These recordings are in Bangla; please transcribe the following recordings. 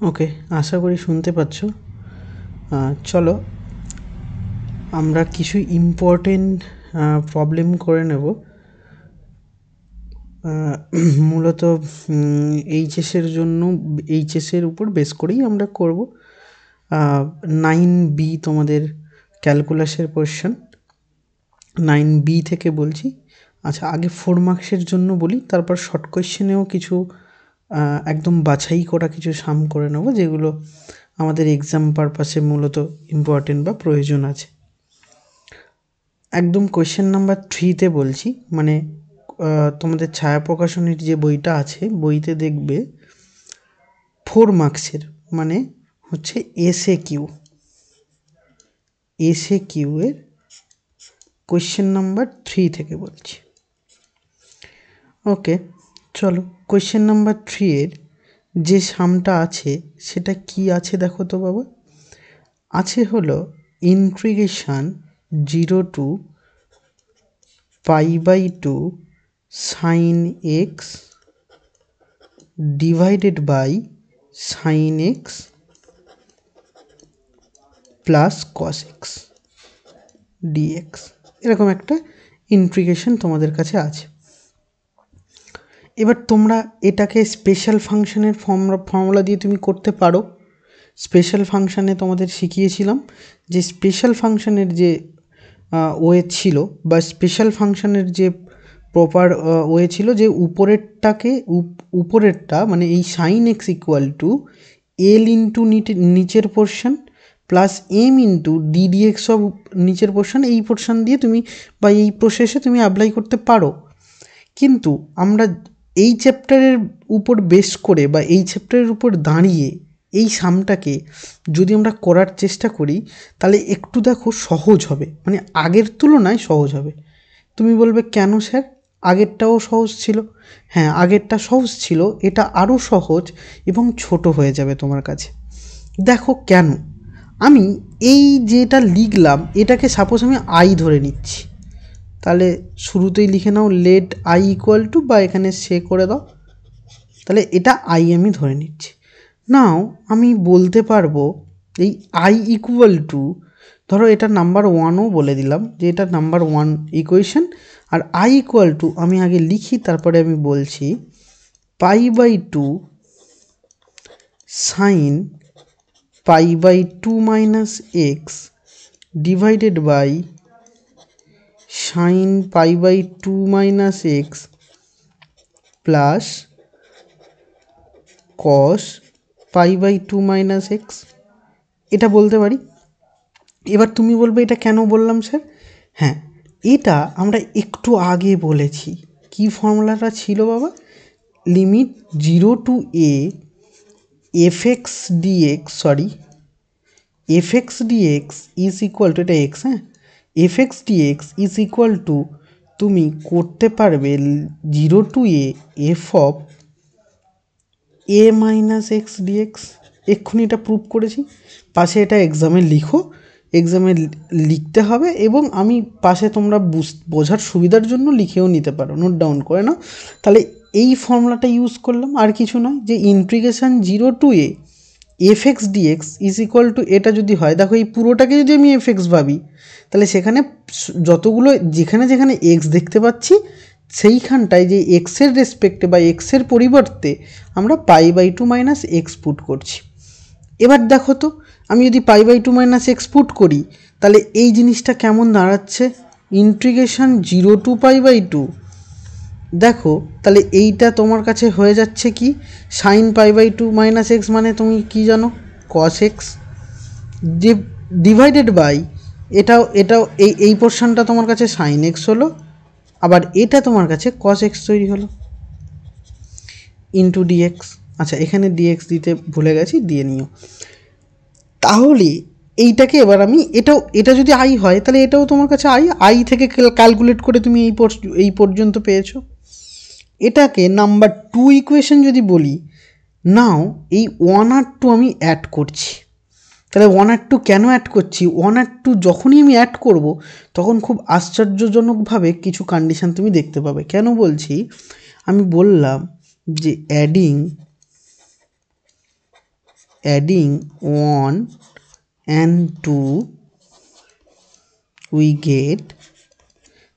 ওকে, আশা করি শুনতে পাচ্ছ। চলো আমরা কিছু ইম্পর্টেন্ট প্রবলেম করে নেব। মূলত এইচএসের জন্য, এইচএসের উপর বেস করেই আমরা করব। 9B তোমাদের ক্যালকুলাসের কোয়েশ্চেন, 9B থেকে বলছি। আচ্ছা, আগে 4 মার্কসের জন্য বলি, তারপর শর্ট কোয়েশ্চেনেও কিছু একদম বাছাই করা কিছু সাম করে নেব, যেগুলো আমাদের এক্সাম পারপাসে মূলত ইম্পর্টেন্ট বা প্রয়োজন আছে। একদম কোয়েশ্চেন নাম্বার 3তে বলছি, মানে তোমাদের ছায়া প্রকাশনীর যে বইটা আছে, বইতে দেখবে 4 মার্কসের, মানে হচ্ছে এসএ কিউ এর কোয়েশ্চেন নাম্বার 3 থেকে বলছি। ওকে, চলো কোয়েশ্চেন নাম্বার 3 এর যে সামটা আছে সেটা কি আছে দেখো তো বাবা। আছে হলো integration 0 to π/2 sin x divided by sin x plus cos x dx, এরকম একটা ইন্টিগ্রেশন তোমাদের কাছে আছে। এবার তোমরা এটাকে স্পেশাল ফাংশনের ফর্মুলা দিয়ে তুমি করতে পারো। স্পেশাল ফাংশানে তোমাদের শিখিয়েছিলাম যে স্পেশাল ফাংশনের যে ওয়ে ছিল, বা স্পেশাল ফাংশনের যে প্রপার ওয়ে ছিল, যে উপরেরটা মানে এই sine x equal to L into নিচের portion plus M into d d x of নিচের পোর্শন, এই পোর্শন দিয়ে তুমি বা এই প্রসেসে তুমি অ্যাপ্লাই করতে পারো। কিন্তু আমরা এই চ্যাপ্টারের উপর বেস করে বা এই চ্যাপ্টারের উপর দাঁড়িয়ে এই সামটাকে যদি আমরা করার চেষ্টা করি, তাহলে একটু দেখো সহজ হবে, মানে আগের তুলনায় সহজ হবে। তুমি বলবে কেন স্যার, আগেরটাও সহজ ছিল? হ্যাঁ, আগেরটা সহজ ছিল, এটা আরও সহজ এবং ছোট হয়ে যাবে তোমার কাছে। দেখো কেন। আমি এই যেটা লিখলাম এটাকে সাপোজ আমি আই ধরে নিচ্ছি, তাহলে শুরুতেই লিখে নাও লেট আই ইকুয়াল টু, বা এখানে সে করে দাও, তাহলে এটা আই আমি ধরে নিচ্ছি। নাও আমি বলতে পারবো এই আই ইকুয়াল টু, ধরো এটা নাম্বার 1ও বলে দিলাম যে এটা নাম্বার 1 ইকুয়েশন, আর আই ইকুয়াল টু আমি আগে লিখি তারপরে আমি বলছি π/2 sine π/2 minus x divided by sine π/2 minus x plus cos π/2 minus x, এটা বলতে পারি। এবার তুমি বলবে এটা কেন বললাম স্যার? হ্যাঁ, এটা আমরা একটু আগে বলেছি। কি ফর্মুলাটা ছিল বাবা? Limit 0 to a fx dx is equal to, এটা এক্স, হ্যাঁ, fx dx is equal to তুমি করতে পারবে 0 to a f of a minus x dx. এক্ষুনি এটা প্রুভ করেছি। পাশে এটা এক্সামে লিখো, এক্সামে লিখতে হবে, এবং আমি পাশে তোমরা বোঝার সুবিধার জন্য লিখেও নিতে পারো, নোট ডাউন করে নাও। তাহলে এই ফর্মুলাটা ইউজ করলাম, আর কিছু নয়, যে integration 0 to a fx dx is equal to, এটা যদি হয়, দেখো এই পুরোটাকে যদি আমি fx ভাবি, তাহলে সেখানে যতগুলো যেখানে যেখানে এক্স দেখতে পাচ্ছি সেইখানটায় যে এক্সের রেসপেক্টে বা এক্সের পরিবর্তে আমরা π/2 মাইনাস এক্স পুট করছি। এবার দেখো তো, আমি যদি π/2 মাইনাস এক্স পুট করি, তাহলে এই জিনিসটা কেমন দাঁড়াচ্ছে? ইন্টিগ্রেশন 0 to π/2, দেখো তাহলে এইটা তোমার কাছে হয়ে যাচ্ছে কি, সাইন π/2 মাইনাস এক্স, মানে তুমি কি জানো, কস এক্স, যে ডিভাইডেড বাই এটাও এই পোর্শনটা তোমার কাছে সাইন এক্স হলো, আবার এটা তোমার কাছে কস এক্স তৈরি হলো, ইন্টু ডিএক্স। আচ্ছা, এখানে ডিএক্স দিতে ভুলে গেছি, দিয়ে নিও। তাহলে এইটাকে এবার আমি এটা যদি আই হয়, তাহলে এটাও তোমার কাছে আই থেকে ক্যালকুলেট করে তুমি এই পর্যন্ত পেয়েছো। এটাকে নাম্বার 2 ইকুয়েশন যদি বলি, নাও এই 1 আর 2 আমি অ্যাড করছি। তাহলে 1 আর 2 কেন অ্যাড করছি? 1 আর 2 যখনই আমি অ্যাড করব, তখন খুব আশ্চর্যজনকভাবে কিছু কন্ডিশন তুমি দেখতে পাবে। কেন বলছি? আমি বললাম যে adding adding 1 and 2 we get,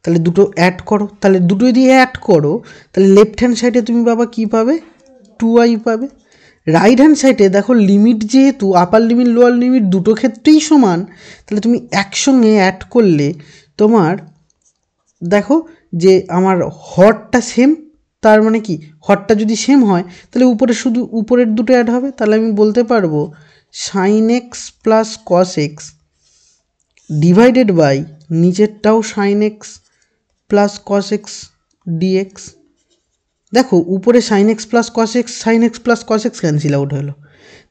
তাহলে দুটো অ্যাড করো, তাহলে দুটো দিয়ে অ্যাড করো তাহলে লেফট হ্যান্ড সাইডে তুমি বাবা কী পাবে, 2i পাবে। রাইট হ্যান্ড সাইডে দেখো লিমিট যেহেতু আপার লিমিট লোয়ার লিমিট দুটো ক্ষেত্রেই সমান, তাহলে তুমি একসঙ্গে অ্যাড করলে তোমার দেখো যে আমার হরটা সেম, তার মানে কি হরটা যদি সেম হয় তাহলে উপরে শুধু উপরের দুটো অ্যাড হবে, তাহলে আমি বলতে পারবো sine x plus cos x divided by নিচেরটাও sine x plus cos x d x. দেখো উপরে sine x plus cos x, sine x plus cos x cancel out হলো,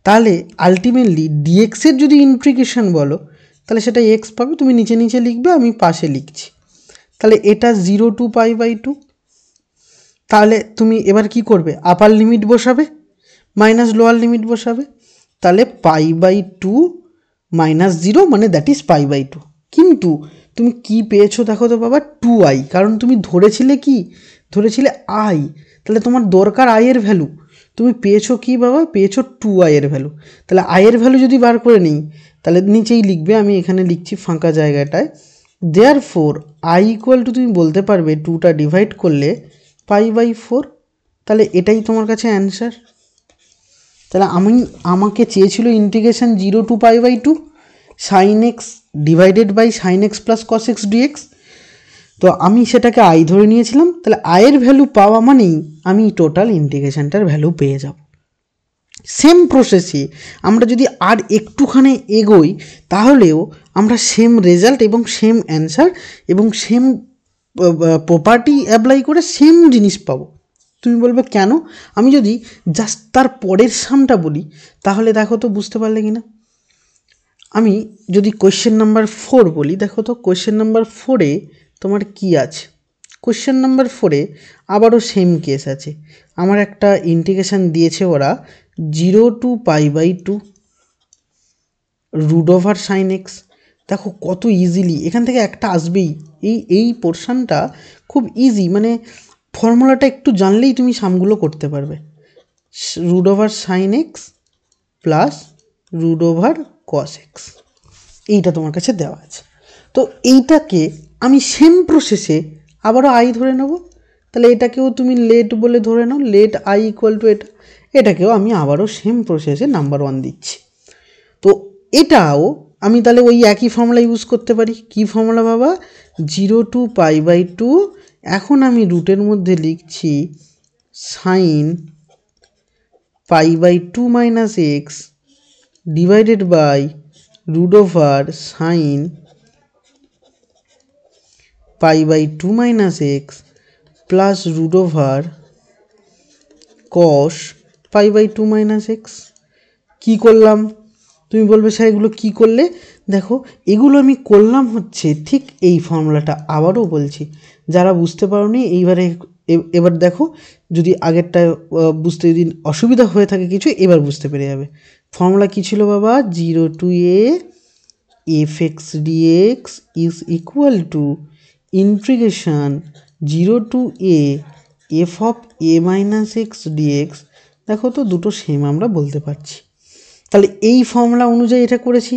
তাহলে আলটিমেটলি ডিএক্সের যদি ইন্টিগ্রেশন বলো তাহলে সেটা এক্স পাবে, তুমি নিচে নিচে লিখবে, আমি পাশে লিখছি। তাহলে এটা 0 to π/2। তাহলে তুমি এবার কি করবে, আপার লিমিট বসাবে মাইনাস লোয়ার লিমিট বসাবে, তাহলে π/2 - 0 মানে দ্যাট ইজ π/2। কিন্তু তুমি কি পেয়েছো দেখো তো বাবা, 2i, কারণ তুমি ধরেছিলে কি, ধরেছিলে i, তাহলে তোমার দরকার i এর ভ্যালু, তুমি পেয়েছো কি বাবা, পেয়েছো 2i এর ভ্যালু। তাহলে i এর ভ্যালু যদি বার করে নিই তাহলে নিচেই লিখবে, আমি এখানে লিখছি ফাঁকা জায়গাটায়, দেয়ারফোর i ইকুয়াল টু তুমি বলতে পারবে 2টা ডিভাইড করলে π/4, তাহলে এটাই তোমার কাছে অ্যান্সার। তাহলে আমাকে চেয়েছিল integration 0 to π/2 sine x divided by sine x plus cos x d x, তো আমি সেটাকে আই ধরে নিয়েছিলাম, তাহলে আয়ের ভ্যালু পাওয়া মানেই আমি টোটাল ইন্টিগ্রেশনটার ভ্যালু পেয়ে যাব। সেম প্রসেসে আমরা যদি আর একটুখানি এগোই তাহলেও আমরা সেম রেজাল্ট এবং সেম অ্যান্সার এবং সেম প্রপার্টি অ্যাপ্লাই করে সেম জিনিস পাবো। তুমি বলবে কেন, আমি যদি জাস্ট তার পরের সামটা বলি তাহলে দেখো তো বুঝতে পারলে কি না। আমি যদি কোয়েশ্চেন নাম্বার 4 বলি, দেখো তো কোয়েশ্চেন নাম্বার 4-এ তোমার কি আছে, কোয়েশ্চেন নাম্বার 4-এ আবারও সেম কেস আছে। আমার একটা ইন্টিগ্রেশন দিয়েছে ওরা 0 to π/2 √sin x। দেখো কত ইজিলি এখান থেকে একটা আসবেই, এই পোর্শনটা খুব ইজি, মানে ফর্মুলাটা একটু জানলেই তুমি সামগুলো করতে পারবে। √sin x plus √cos x, এইটা তোমার কাছে দেওয়া আছে। তো এইটাকে আমি সেম প্রসেসে আবারও আই ধরে নেব, তাহলে এটাকেও তুমি লেট বলে ধরে নাও, লেট আই ইকুয়াল টু এটাকেও আমি আবারও সেম প্রসেসে নাম্বার 1 দিচ্ছি। তো এটাও আমি তাহলে ওই একই ফর্মুলা ইউজ করতে পারি। কি ফর্মুলা বাবা, 0 to π/2, এখন আমি রুটের মধ্যে লিখছি sine π/2 minus x divided by √sin π/2 minus x plus √cos π/2 minus x. কী করলাম তুমি বলবে স্যার এগুলো কী করলে, দেখো এগুলো আমি করলাম হচ্ছে ঠিক এই ফর্মুলাটা, আবারও বলছি যারা বুঝতে পারোনি এবার দেখো, যদি আগেরটা বুঝতে যদি অসুবিধা হয়ে থাকে কিছু এবার বুঝতে পেরে যাবে। ফর্মুলা কী ছিল বাবা, 0 to a fx dx is equal to integration 0 to a f of a minus x dx। দেখো তো দুটো সেম আমরা বলতে পারছি, তাহলে এই ফর্মুলা অনুযায়ী এটা করেছি।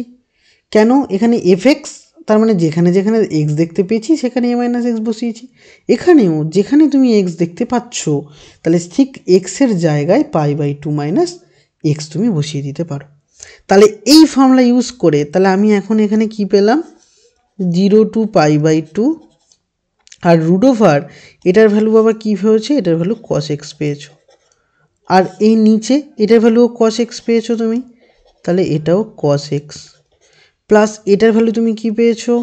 কেন, এখানে fx তার মানে যেখানে যেখানে x দেখতে পেয়েছি সেখানে a মাইনাস এক্স বসিয়েছি, এখানেও যেখানে তুমি x দেখতে পাচ্ছ তাহলে ঠিক এক্সের জায়গায় π/2 মাইনাস এক্স তুমি বসিয়ে দিতে পারো। তাহলে এই ফর্মুলা ইউজ করে তাহলে আমি এখন এখানে কি পেলাম, 0 to π/2 আর এটার ভ্যালু বাবা কী হয়েছে, এটার ভ্যালু cos x পেয়েছো, আর এই নিচে এটার ভ্যালুও cos x পেয়েছো তুমি, তাহলে এটাও cos x প্লাস এটার ভ্যালু তুমি কি পেয়েছো,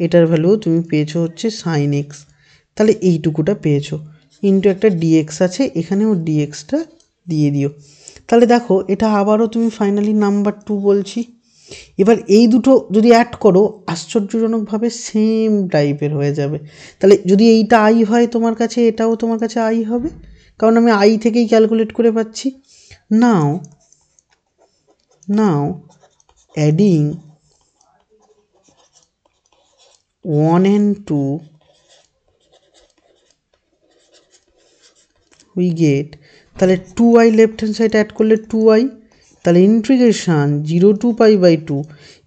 এটার ভ্যালুও তুমি পেয়েছো হচ্ছে sin x, তাহলে এইটুকুটা পেয়েছো, ইন্টু একটা dx আছে, এখানেও dxটা দিয়ে দিও। তাহলে দেখো এটা আবারও তুমি ফাইনালি নাম্বার 2 বলছি। এবার এই দুটো যদি অ্যাড করো আশ্চর্যজনকভাবে সেম টাইপের হয়ে যাবে। তাহলে যদি এইটা আই হয় তোমার কাছে, এটাও তোমার কাছে আই হবে, কারণ আমি আই থেকেই ক্যালকুলেট করে পাচ্ছি। নাও অ্যাডিং 1 and 2 উই গেট, তাহলে 2i left hand side add করলে 2i তাহলে ইন্টিগ্রেশন 0 টু পাই বাই 2,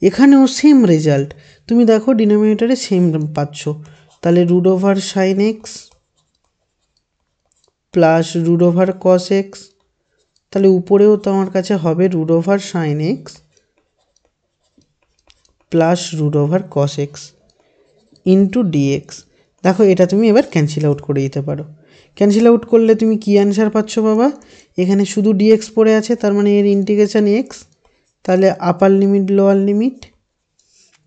এখানেও সেম রেজাল্ট, তুমি দেখো ডিনোমিনেটরে সেম পাচ্ছ। তাহলে root over sine x plus root over cos x, তাহলে উপরেও তোমার কাছে হবে root over sine x plus root over cos x into dx. দেখো এটা তুমি এবার ক্যান্সেল আউট করে দিতে পারো। ক্যান্সেল আউট করলে তুমি কি অ্যান্সার পাচ্ছ বাবা? এখানে শুধু ডিএক্স পড়ে আছে, তার মানে এর ইন্টিগ্রেশন এক্স, তাহলে আপার লিমিট লোয়ার লিমিট।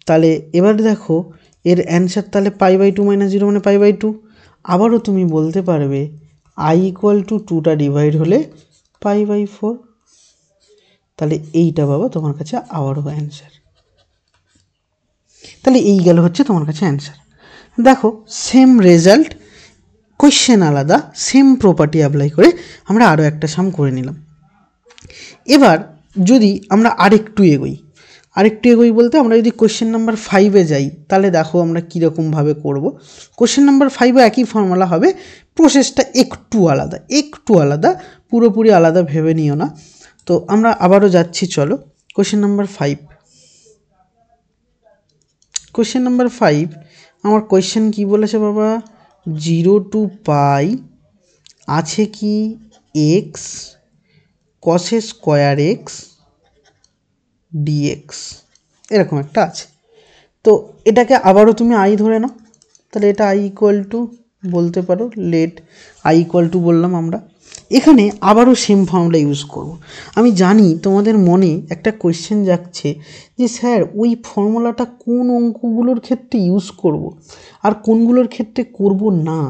তাহলে এবার দেখো এর অ্যান্সার তাহলে পাই বাই 2 মাইনাস 0 মানে পাই বাই 2। আবারও তুমি বলতে পারবে আই ইকুয়াল টু 2টা ডিভাইড হলে পাই বাই 4। তাহলে এইটা বাবা তোমার কাছে আবারও অ্যান্সার। তাহলে এই গেল হচ্ছে তোমার কাছে অ্যান্সার। দেখো সেম রেজাল্ট, কোয়েশ্চেন আলাদা, সেম প্রপার্টি অ্যাপ্লাই করে আমরা আরও একটা সাম করে নিলাম। এবার যদি আমরা আরেকটু এগোই বলতে আমরা যদি কোয়েশ্চেন নাম্বার 5-এ যাই, তাহলে দেখো আমরা কীরকমভাবে করব। কোয়েশ্চেন নাম্বার 5-এ একই ফর্মুলা হবে, প্রসেসটা একটু আলাদা, পুরোপুরি আলাদা ভেবে নিও না। তো আমরা আবারও যাচ্ছি, চলো কোয়েশ্চেন নাম্বার 5। কোয়েশ্চেন নাম্বার 5 আমার কোয়েশ্চেন কি বলেছে বাবা? 0 টু পাই আছে কি x cos square x dx, এরকম একটা আছে। তো এটাকে আবারও তুমি আই ধরে নাও, তাহলে এটা আই ইকুয়াল টু বলতে পারো, লেট আই ইকুয়াল টু বললাম আমরা। এখানে আবারও সেম ফর্মুলা ইউজ করব। আমি জানি তোমাদের মনে একটা কোয়েশ্চেন যাচ্ছে যে স্যার ওই ফর্মুলাটা কোন অঙ্কগুলোর ক্ষেত্রে ইউজ করব আর কোনগুলোর ক্ষেত্রে করব না,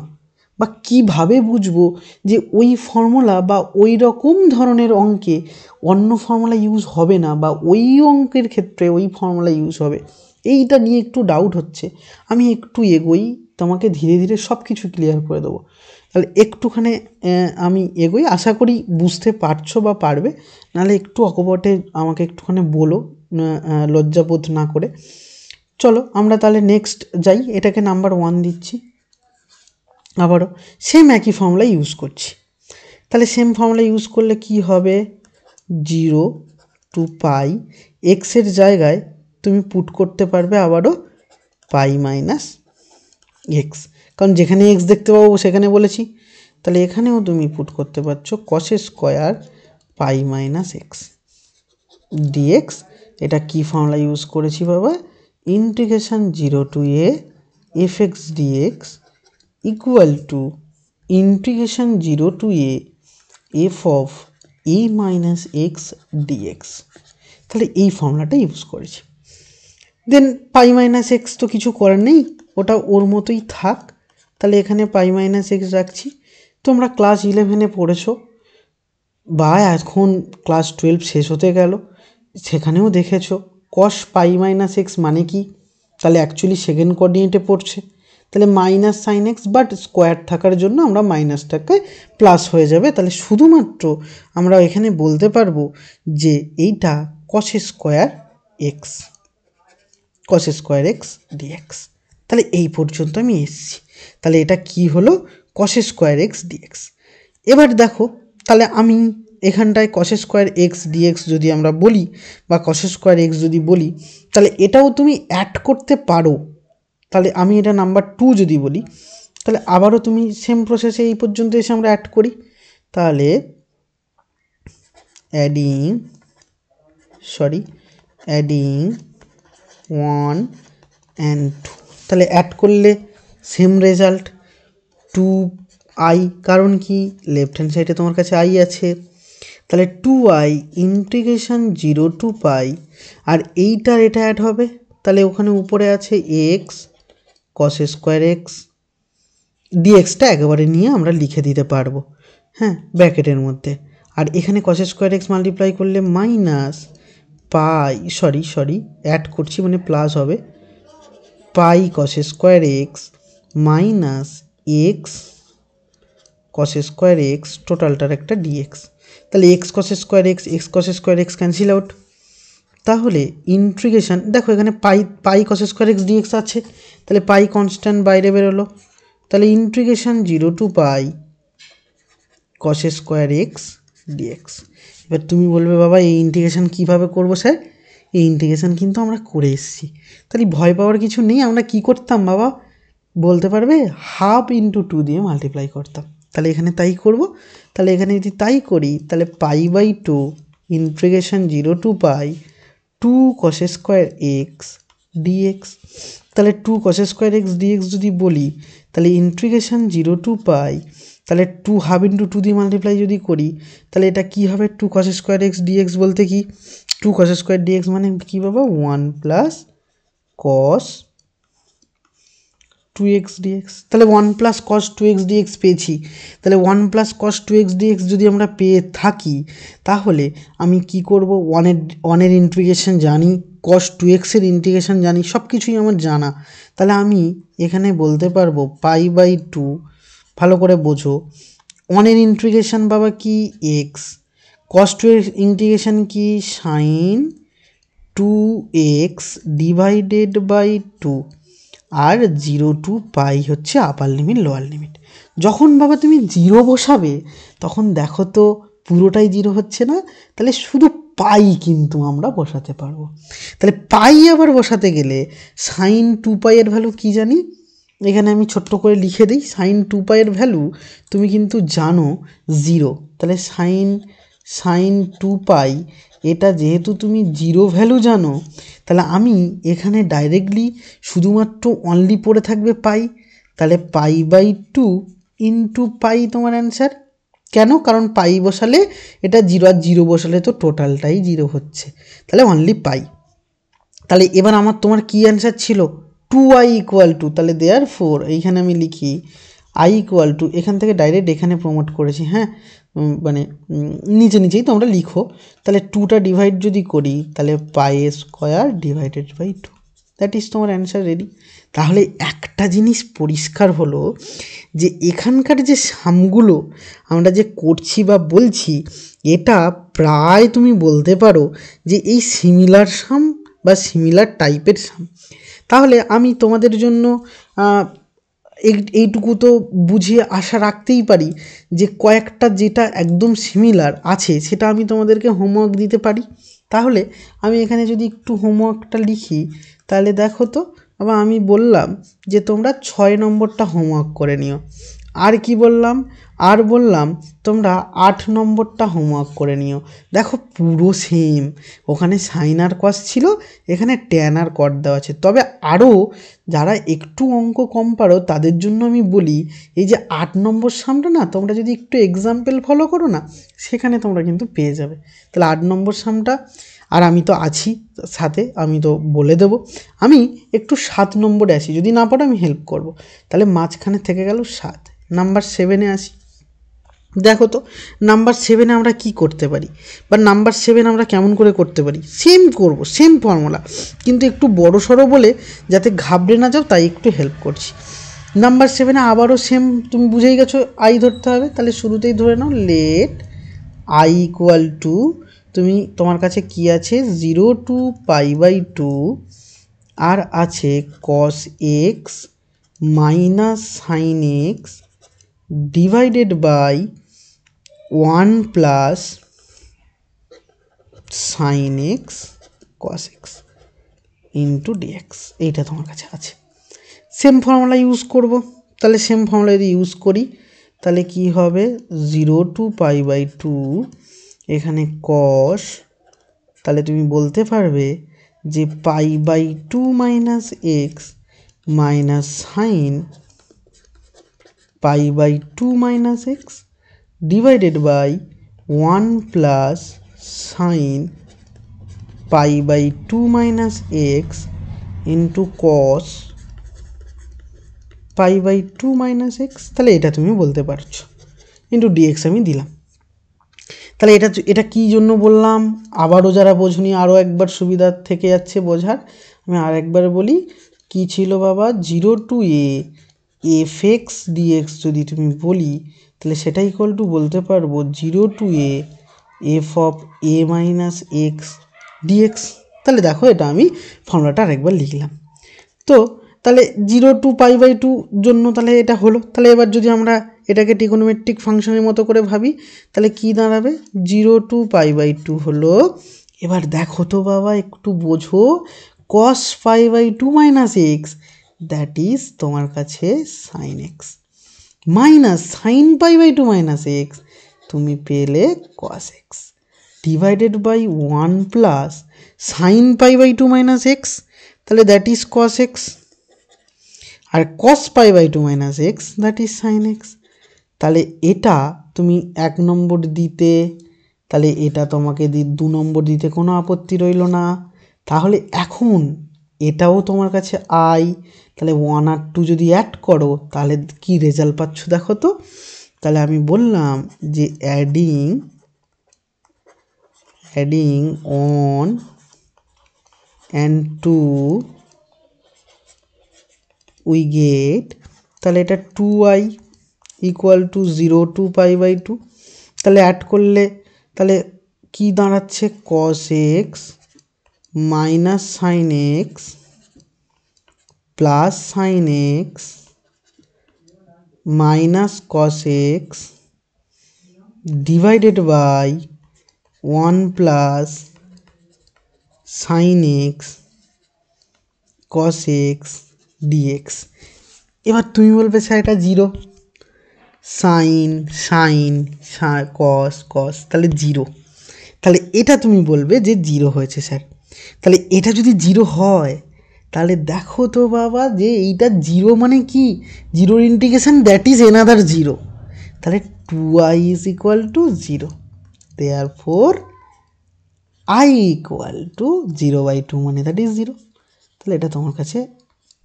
বা কিভাবে বুঝবো যে ওই ফর্মুলা বা ওই রকম ধরনের অঙ্কে অন্য ফর্মুলা ইউজ হবে না, বা ওই অঙ্কের ক্ষেত্রে ওই ফর্মুলা ইউজ হবে, এইটা নিয়ে একটু ডাউট হচ্ছে। আমি একটু এগোই, তোমাকে ধীরে ধীরে সব কিছু ক্লিয়ার করে দেবো। তাহলে একটুখানি আমি এগোই, আশা করি বুঝতে পারছো বা পারবে, নাহলে একটু অকপটে আমাকে একটুখানি বলো, লজ্জাবোধ না করে। চলো আমরা তাহলে নেক্সট যাই, এটাকে নাম্বার 1 দিচ্ছি। আবারও সেম একই ফর্মুলা ইউজ করছি। তাহলে সেম ফর্মুলা ইউজ করলে কি হবে? 0 টু পাই এক্সের জায়গায় তুমি পুট করতে পারবে আবারও পাই মাইনাস এক্স, কারণ যেখানে এক্স দেখতে পাবো সেখানে বলেছি। তাহলে এখানেও তুমি পুট করতে পারছো cos square pi minus x dx. এটা কি ফর্মুলা ইউজ করেছি বাবা? Integration 0 to A F x dx equal to integration 0 to A f of a minus x dx. তাহলে এই ফর্মুলাটা ইউজ করেছি। দেন পাই মাইনাস এক্স তো কিছু করার নেই, ওটা ওর মতোই থাক। তাহলে এখানে পাই মাইনাস এক্স রাখছি। তোমরা ক্লাস 11-এ পড়েছো বা এখন ক্লাস 12 শেষ হতে গেল, সেখানেও দেখেছো কস পাই মাইনাস এক্স মানে কি। তাহলে অ্যাকচুয়ালি সেকেন্ড কোঅর্ডিনেটে পড়ছে, তাহলে minus sine x, but square থাকার জন্য আমরা মাইনাসটাকে প্লাস হয়ে যাবে। তাহলে শুধুমাত্র আমরা এখানে বলতে পারবো যে এইটা কস স্কোয়ার এক্স ডিএক্স। তাহলে এই পর্যন্ত আমি এসেছি। তাহলে এটা কি হলো? Cos square x dx. এবার দেখো, তাহলে আমি এখানটায় কস স্কোয়ার এক্স ডিএক্স যদি আমরা বলি, বা কস স্কোয়ার এক্স যদি বলি, তাহলে এটাও তুমি অ্যাড করতে পারো। তাহলে আমি এটা নাম্বার 2 যদি বলি, তাহলে আবারও তুমি সেম প্রসেসে এই পর্যন্ত এসে আমরা অ্যাড করি। তাহলে অ্যাডিং 1 and 2, তাহলে অ্যাড করলে সেম রেজাল্ট 2i, কারণ কি লেফট হ্যান্ড সাইডে তোমার কাছে i আছে। তাহলে 2i ইন্টিগ্রেশন 0 টু পাই, আর এইটার এটা অ্যাড হবে, তাহলে ওখানে উপরে আছে এক্স কস স্কোয়ার এক্স ডিএক্সটা একেবারে নিয়ে আমরা লিখে দিতে পারবো, হ্যাঁ, ব্র্যাকেটের মধ্যে। আর এখানে কস স্কোয়ার এক্স মাল্টিপ্লাই করলে মাইনাস পাই, সরি অ্যাড করছি মানে প্লাস হবে, pi cos square x minus x cos square x টোটালটার একটা ডিএক্স। তাহলে x cos square x cancel out. তাহলে ইন্টিগ্রেশন, দেখো এখানে pi cos square x d x আছে, তাহলে পাই কনস্ট্যান্ট বাইরে বেরোলো। তাহলে integration 0 to pi cos square x dx. এবার তুমি বলবে বাবা এই ইন্টিগ্রেশন কীভাবে করবো স্যার? এই ইন্টিগ্রেশন কিন্তু আমরা করে এসেছি, তাহলে ভয় পাওয়ার কিছু নেই। আমরা কি করতাম বাবা বলতে পারবে? 1/2 × 2 দিয়ে মাল্টিপ্লাই করতাম। তাহলে এখানে তাই করব। তাহলে এখানে যদি তাই করি তাহলে π/2 integration 0 to π 2 cos² x dx। তাহলে 2 cos² x dx যদি বলি তাহলে ইন্টিগ্রেশন 0 to π, তাহলে 2/2 × 2 দিয়ে মাল্টিপ্লাই যদি করি তাহলে এটা কি হবে? 2 cos² x dx বলতে কি 2 cos² dx মানে কি বাবা 1 + cos 2x dx। তাহলে 1 + cos 2x dx পেয়েছি। তাহলে 1 + cos 2x dx যদি আমরা পেয়ে থাকি তাহলে আমি কি করব? 1 এর ইন্টিগ্রেশন জানি, cos 2x এর ইন্টিগ্রেশন জানি, সব কিছুই আমার জানা। তাহলে আমি এখানে বলতে পারবো π/2, ভালো করে বোঝো, 1 এর ইন্টিগ্রেশন বাবা কি x, cos 2 এর ইন্টিগ্রেশন কি sin 2x / 2, আর 0 to π হচ্ছে আপার লিমিট লোয়ার লিমিট। যখন বাবা তুমি 0 বসাবে তখন দেখো তো পুরোটাই 0 হচ্ছে না? তাহলে শুধু পাই কিন্তু আমরা বসাতে পারবো। তাহলে পাই আবার বসাতে গেলে sin 2π এর ভ্যালু কি জানি? এখানে আমি ছোট্ট করে লিখে দিই, sin 2π এর ভ্যালু তুমি কিন্তু জানো 0। তাহলে sin 2π এটা যেহেতু তুমি 0 ভ্যালু জানো, তাহলে আমি এখানে ডাইরেক্টলি শুধুমাত্র অনলি পড়ে থাকবে পাই। তাহলে π/2 × π তোমার অ্যান্সার। কেন? কারণ পাই বসালে এটা 0, আর 0 বসালে তো টোটালটাই 0 হচ্ছে, তাহলে অনলি পাই। তাহলে এবার তোমার কি অ্যান্সার ছিল? 2i = 2। তাহলে therefore এইখানে আমি লিখি i = এখান থেকে ডাইরেক্ট এখানে প্রমোট করেছি, হ্যাঁ, মানে নিচেই তোমরা লিখো। তাহলে 2টা ডিভাইড যদি করি তাহলে π² / 2, দ্যাট ইজ তোমার অ্যান্সার রেডি। তাহলে একটা জিনিস পরিষ্কার হলো যে এখানকার যে সামগুলো আমরা যে করছি বা বলছি এটা প্রায় তুমি বলতে পারো যে এই সিমিলার সাম বা সিমিলার টাইপের সাম। তাহলে আমি তোমাদের জন্য এইটুকু তো বুঝিয়ে আশা রাখতেই পারি যে কয়েকটা যেটা একদম সিমিলার আছে সেটা আমি তোমাদেরকে হোমওয়ার্ক দিতে পারি। তাহলে আমি এখানে যদি একটু হোমওয়ার্কটা লিখি তাহলে দেখো তো, আবার আমি বললাম যে তোমরা 6 নম্বরটা হোমওয়ার্ক করে নিও। আর কি বললাম? আর বললাম তোমরা 8 নম্বরটা হোমওয়ার্ক করে নিও। দেখো পুরো সেম, ওখানে সাইন আর কস ছিল, এখানে ট্যান আর কট দেওয়া আছে। তবে আরও যারা একটু অঙ্ক কম পারো তাদের জন্য আমি বলি এই যে 8 নম্বর সামটা না তোমরা যদি একটু এক্সাম্পল ফলো করো না সেখানে তোমরা কিন্তু পেয়ে যাবে। তাহলে 8 নম্বর সামটা, আর আমি তো আছি সাথে, আমি তো বলে দেবো। আমি একটু 7 নম্বরে আসি, যদি না পারো আমি হেল্প করব। তাহলে মাঝখানে থেকে গেল 7। নাম্বার 7-এ আসি। দেখো তো নাম্বার 7-এ আমরা কি করতে পারি, বা নাম্বার 7 আমরা কেমন করে করতে পারি? সেম করব, সেম ফর্মুলা, কিন্তু একটু বড় সড়ো বলে যাতে ঘাবড়ে না যাও তাই একটু হেল্প করছি। নাম্বার 7-এ আবারও সেম, তুমি বুঝেই গেছো আই ধরতে হবে। তাহলে শুরুতেই ধরে নাও লেট i = তুমি তোমার কাছে কি আছে 0 to π/2 আর আছে cos x - sin x divided by 1 + sin x cos x into dx। এইটা তোমার কাছে আছে, সেম ফর্মুলা ইউজ করব। তাহলে সেম ফর্মুলা যদি ইউজ করি তাহলে কি হবে 0 to π/2 এখানে cos, তাহলে তুমি বলতে পারবে যে π/2 - x minus sin π/2 - x divided by 1 + sin π/2 - x into cos π/2 - x। তাহলে এটা তুমি বলতে পারছো, ইন্টু dx আমি দিলাম। তাহলে এটা কি জন্য বললাম আবারও যারা বোঝনি আরও একবার সুবিধা থেকে যাচ্ছে বোঝার, আমি আর একবার বলি কি ছিল বাবা 0 to a fx dx যদি তুমি বলি তাহলে সেটা ইকুয়াল টু বলতে পারবো 0 to a f of a minus x dx। তাহলে দেখো এটা আমি ফর্মুলাটা আরেকবার লিখলাম। তো তাহলে 0 to π/2 জন্য তাহলে এটা হলো। তাহলে এবার যদি আমরা এটাকে ট্রিগোনোমেট্রিক ফাংশনের মতো করে ভাবি, তাহলে কি দাঁড়াবে 0 to π/2 হলো। এবার দেখো তো বাবা একটু বোঝো, cos π/2 minus x that is তোমার কাছে sine x, minus sine π/2 minus x তুমি পেলে cos x, divided by 1 plus sine π/2 minus x, তাহলে দ্যাট ইজ cos এক্স, আর cos π/2 minus x that is sine x. তাহলে এটা তুমি 1 নম্বর দিতে, তাহলে এটা তোমাকে 2 নম্বর দিতে কোনো আপত্তি রইল না। তাহলে এখন এটাও তোমার কাছে আই, তাহলে 1 আর 2 যদি অ্যাড করো তাহলে কি রেজাল্ট পাচ্ছ দেখো তো। তাহলে আমি বললাম যে adding on and two we get, তাহলে এটা 2i ইকুয়াল টু 0 to π/2, তাহলে অ্যাড করলে তাহলে কি দাঁড়াচ্ছে cos x minus sine x plus sine x minus cos x divided by 1 plus sine x cos x dx. এবার তুমি বলবে স্যার এটা 0, সাইন কস তাহলে 0, তাহলে এটা তুমি বলবে যে 0 হয়েছে স্যার। তাহলে এটা যদি 0 হয় তাহলে দেখো তো বাবা যে এইটা 0 মানে কি, 0 ইন্টিগ্রেশন দ্যাট ইজ এনাদার 0, তাহলে 2i is equal two 0, therefore i equal to 0/2 মানে দ্যাট ইজ 0। তাহলে এটা তোমার কাছে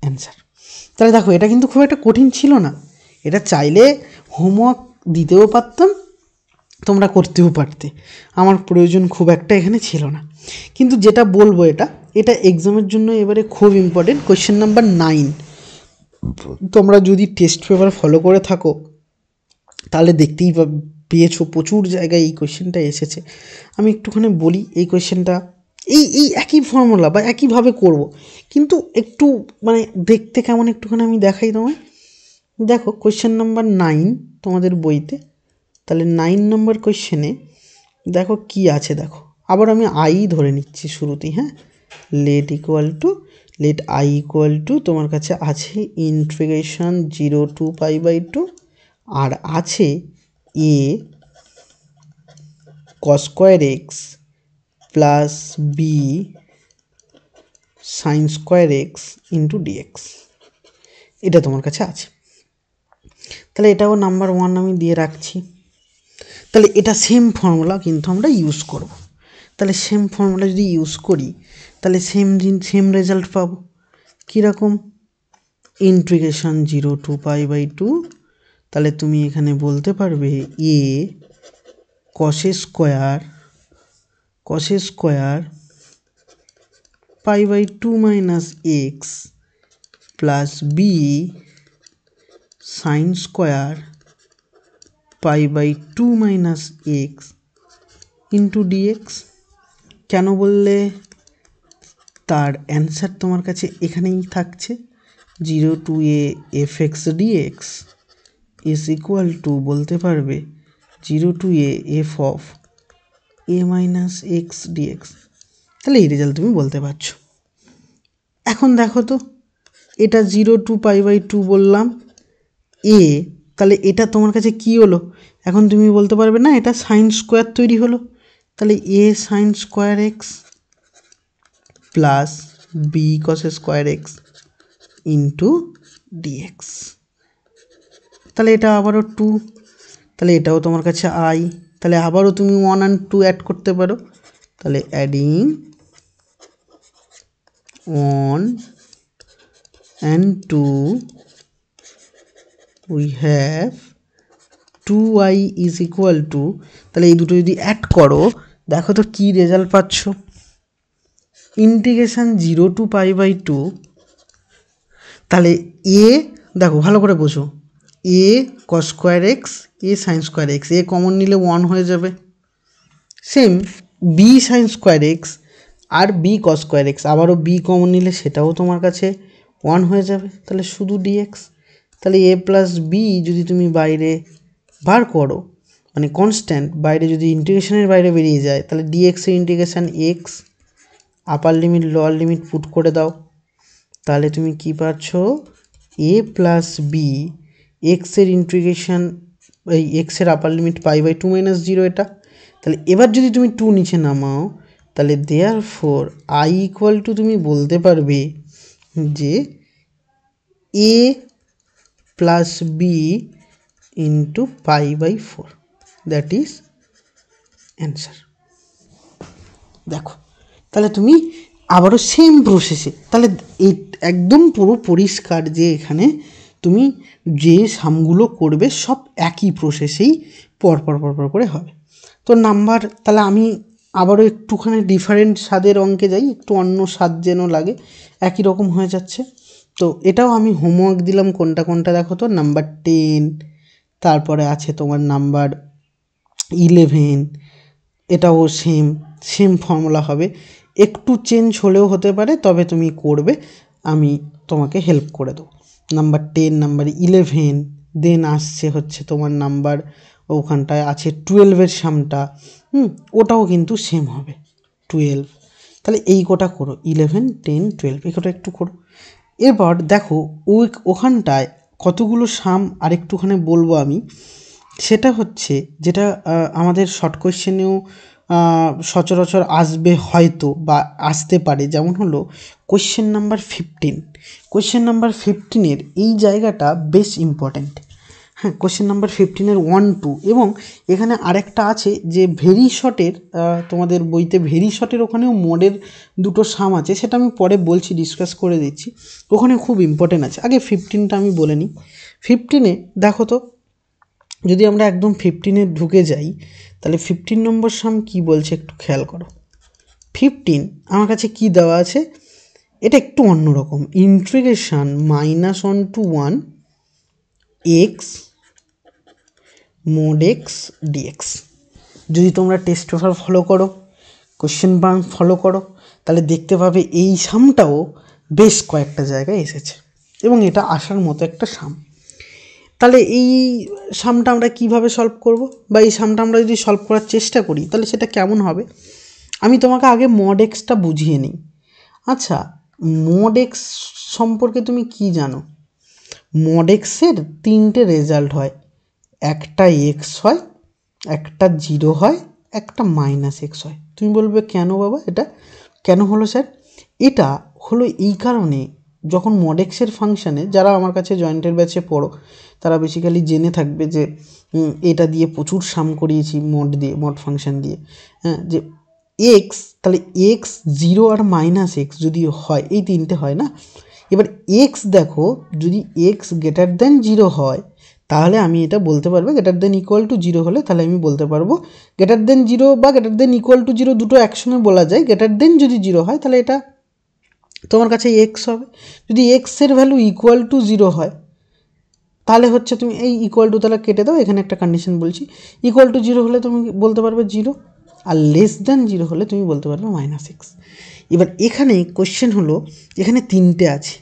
অ্যান্সার। তাহলে দেখো এটা কিন্তু খুব একটা কঠিন ছিল না, এটা চাইলে হোমওয়ার্ক দিতেও পারতাম, তোমরা করতেও পারতে, আমার প্রয়োজন খুব একটা এখানে ছিল না। কিন্তু যেটা বলবো এটা এক্সামের জন্য এবারে খুব ইম্পর্টেন্ট, কোয়েশ্চেন নাম্বার 9। তোমরা যদি টেস্ট পেপার ফলো করে থাকো তাহলে দেখতেই পেয়েছো প্রচুর জায়গায় এই কোয়েশ্চেনটা এসেছে। আমি একটুখানি বলি এই কোয়েশ্চেনটা, এই একই ফর্মুলা বা একইভাবে করব, কিন্তু একটু মানে দেখতে কেমন একটুখানি আমি দেখাই তোমায়। দেখো কোয়েশ্চেন নাম্বার 9 তোমাদের বইতে, তাহলে 9 নম্বর কোয়েশ্চেনে দেখো কি আছে, দেখো আবার আমি আই ধরে নিচ্ছি শুরুতেই, হ্যাঁ, লেট আই ইকুয়াল টু তোমার কাছে আছে ইন্টিগ্রেশন 0 to π/2, আর আছে a cos square x plus B sine square x into dx, এটা তোমার কাছে আছে। তাহলে এটাও নাম্বার 1 আমি দিয়ে রাখছি। তাহলে এটা সেম ফর্মুলা কিন্তু আমরা ইউজ করব। তাহলে সেম ফর্মুলা যদি ইউজ করি তাহলে সেম রেজাল্ট পাবো। কীরকম, ইন্টিগ্রেশন 0 to π/2, তাহলে তুমি এখানে বলতে পারবে A cos square π/2 minus x plus B sine square π/2 minus x into d x. কেন বললে, তার অ্যান্সার তোমার কাছে এখানেই থাকছে, 0 to a fx dx is equal to বলতে পারবে 0 to a f of a minus x dx. তাহলে এই রেজাল্ট তুমি বলতে পারছো। এখন দেখো তো এটা 0 to π/2 বললাম এ, তাহলে এটা তোমার কাছে কি হলো, এখন তুমি বলতে পারবে না এটা সাইন স্কোয়ার তৈরি হলো, তাহলে A sine square x plus B cos square x into d x. তাহলে এটা আবারও 2, তাহলে এটাও তোমার কাছে আই, তাহলে আবারও তুমি 1 and 2 অ্যাড করতে পারো, তাহলে adding 1 and 2 we have 2i is equal to, তাহলে এই দুটো যদি অ্যাড করো দেখো তো কি রেজাল্ট পাচ্ছ, ইন্টিগ্রেশন 0 to π/2, তাহলে এ দেখো ভালো করে বোঝো, A cos square x A sine square x, A common নিলে 1 হয়ে যাবে, same B sine square x আর বি cos স্কোয়ার এক্স, আবারও বি কমন নিলে সেটাও তোমার কাছে 1 হয়ে যাবে, তাহলে শুধু ডিএক্স। তাহলে a প্লাস বি যদি তুমি বাইরে বার করো, মানে কনস্ট্যান্ট বাইরে যদি ইন্টিগ্রেশনের বাইরে বেরিয়ে যায়, তাহলে dx এর integration x, upper limit lower limit put করে দাও, তাহলে তুমি কি পাচ্ছ a প্লাস বি এক্সের ইন্টিগ্রেশন, এই এক্সের upper limit pi by 2 minus 0 এটা। তাহলে এবার যদি তুমি 2 নিচে নামাও, তাহলে therefore I equal to তুমি বলতে পারবে যে a plus b into pi by 4, that is answer. দেখো তাহলে তুমি আবারও সেম প্রসেসে, তাহলে এই একদম পুরো পরিষ্কার যে এখানে তুমি যে সামগুলো করবে সব একই প্রসেসেই পরপর করে হবে। তো নাম্বার, তাহলে আমি আবারও একটুখানি ডিফারেন্ট স্বাদের অঙ্কে যাই, একটু অন্য স্বাদ যেন লাগে, একই রকম হয়ে যাচ্ছে। তো এটাও আমি হোমওয়ার্ক দিলাম কোনটা কোনটা দেখো তো, নাম্বার 10, তারপরে আছে তোমার নাম্বার 11, এটাও সেম ফর্মুলা হবে, একটু চেঞ্জ হলেও হতে পারে, তবে তুমি করবে, আমি তোমাকে হেল্প করে দেবো। নাম্বার 10, নাম্বার 11, দেন আসছে হচ্ছে তোমার নাম্বার, ওখানটায় আছে 12-এর সামটা, ওটাও কিন্তু সেম হবে 12। তাহলে এই কোটা করো 11, 10, 12, এই কোটা একটু করো। এবার দেখো ওখানটায় কতগুলো সাম আরেকটুখানি বলবো আমি, সেটা হচ্ছে যেটা আমাদের শর্ট কোয়েশ্চেনেও সচরাচর আসবে হয়তো বা আসতে পারে, যেমন হলো কোয়েশ্চেন নাম্বার 15। কোয়েশ্চেন নাম্বার 15-এর এই জায়গাটা বেশ ইম্পর্ট্যান্ট। হ্যাঁ, কোয়েশ্চেন নাম্বার 15-এর 1, 2, এবং এখানে আরেকটা আছে যে ভেরি শর্টের, তোমাদের বইতে ভেরি শর্টের ওখানেও মোডের দুটো সাম আছে, সেটা আমি পরে বলছি, ডিসকাস করে দিচ্ছি, ওখানে খুব ইম্পর্ট্যান্ট আছে। আগে 15টা আমি বলে নিই। 15-এ দেখো তো, যদি আমরা একদম 15-এ ঢুকে যাই, তাহলে 15 নম্বর সাম কি বলছে একটু খেয়াল করো। 15 আমার কাছে কি দেওয়া আছে, এটা একটু অন্যরকম, integration -1 to 1 x mod x dx। যদি তোমরা টেস্ট পেপার ফলো করো, কোশ্চেন ব্যাংক ফলো করো, তাহলে দেখতে পাবে এই সামটাও বেশ কয়েকটা জায়গায় এসেছে এবং এটা আসার মতো একটা সাম। তাহলে এই সামটা আমরা কিভাবে সলভ করব, বা এই সামটা আমরা যদি সলভ করার চেষ্টা করি তাহলে সেটা কেমন হবে, আমি তোমাকে আগে mod x-টা বুঝিয়ে নিই। আচ্ছা, mod x সম্পর্কে তুমি কি জানো? mod x-এর 3টে রেজাল্ট হয়, একটা x হয়, একটা 0 হয়, একটা -x হয়। তুমি বলবে কেন বাবা এটা কেন হলো স্যার? এটা হলো এই কারণে, যখন mod x-এর ফাংশানে, যারা আমার কাছে জয়েন্টের ব্যাচে পড়ো তারা বেসিক্যালি জেনে থাকবে যে এটা দিয়ে প্রচুর সাম করিয়েছি mod ফাংশান দিয়ে। হ্যাঁ, যে x, তাহলে x 0 আর -x যদি হয়, এই 3টে হয় না। এবার x দেখো, যদি x গ্রেটার দেন 0 হয়, তাহলে আমি এটা বলতে পারবো, গ্রেটার দেন ইকুয়াল টু 0 হলে তাহলে আমি বলতে পারবো গ্রেটার দেন 0 বা গ্রেটার দেন ইকুয়াল টু 0 দুটো একসঙ্গে বলা যায়। গ্রেটার দেন যদি 0 হয় তাহলে এটা তোমার কাছে x হবে। যদি x এর ভ্যালু ইকুয়াল টু 0 হয় তাহলে হচ্ছে তুমি এই ইকুয়াল টু তাহলে কেটে দাও, এখানে একটা কন্ডিশন বলছি, ইকুয়াল টু 0 হলে তুমি বলতে পারবে 0, আর লেস দেন 0 হলে তুমি বলতে পারবে -x। এবার এখানে কোশ্চেন হলো, এখানে 3টে আছে,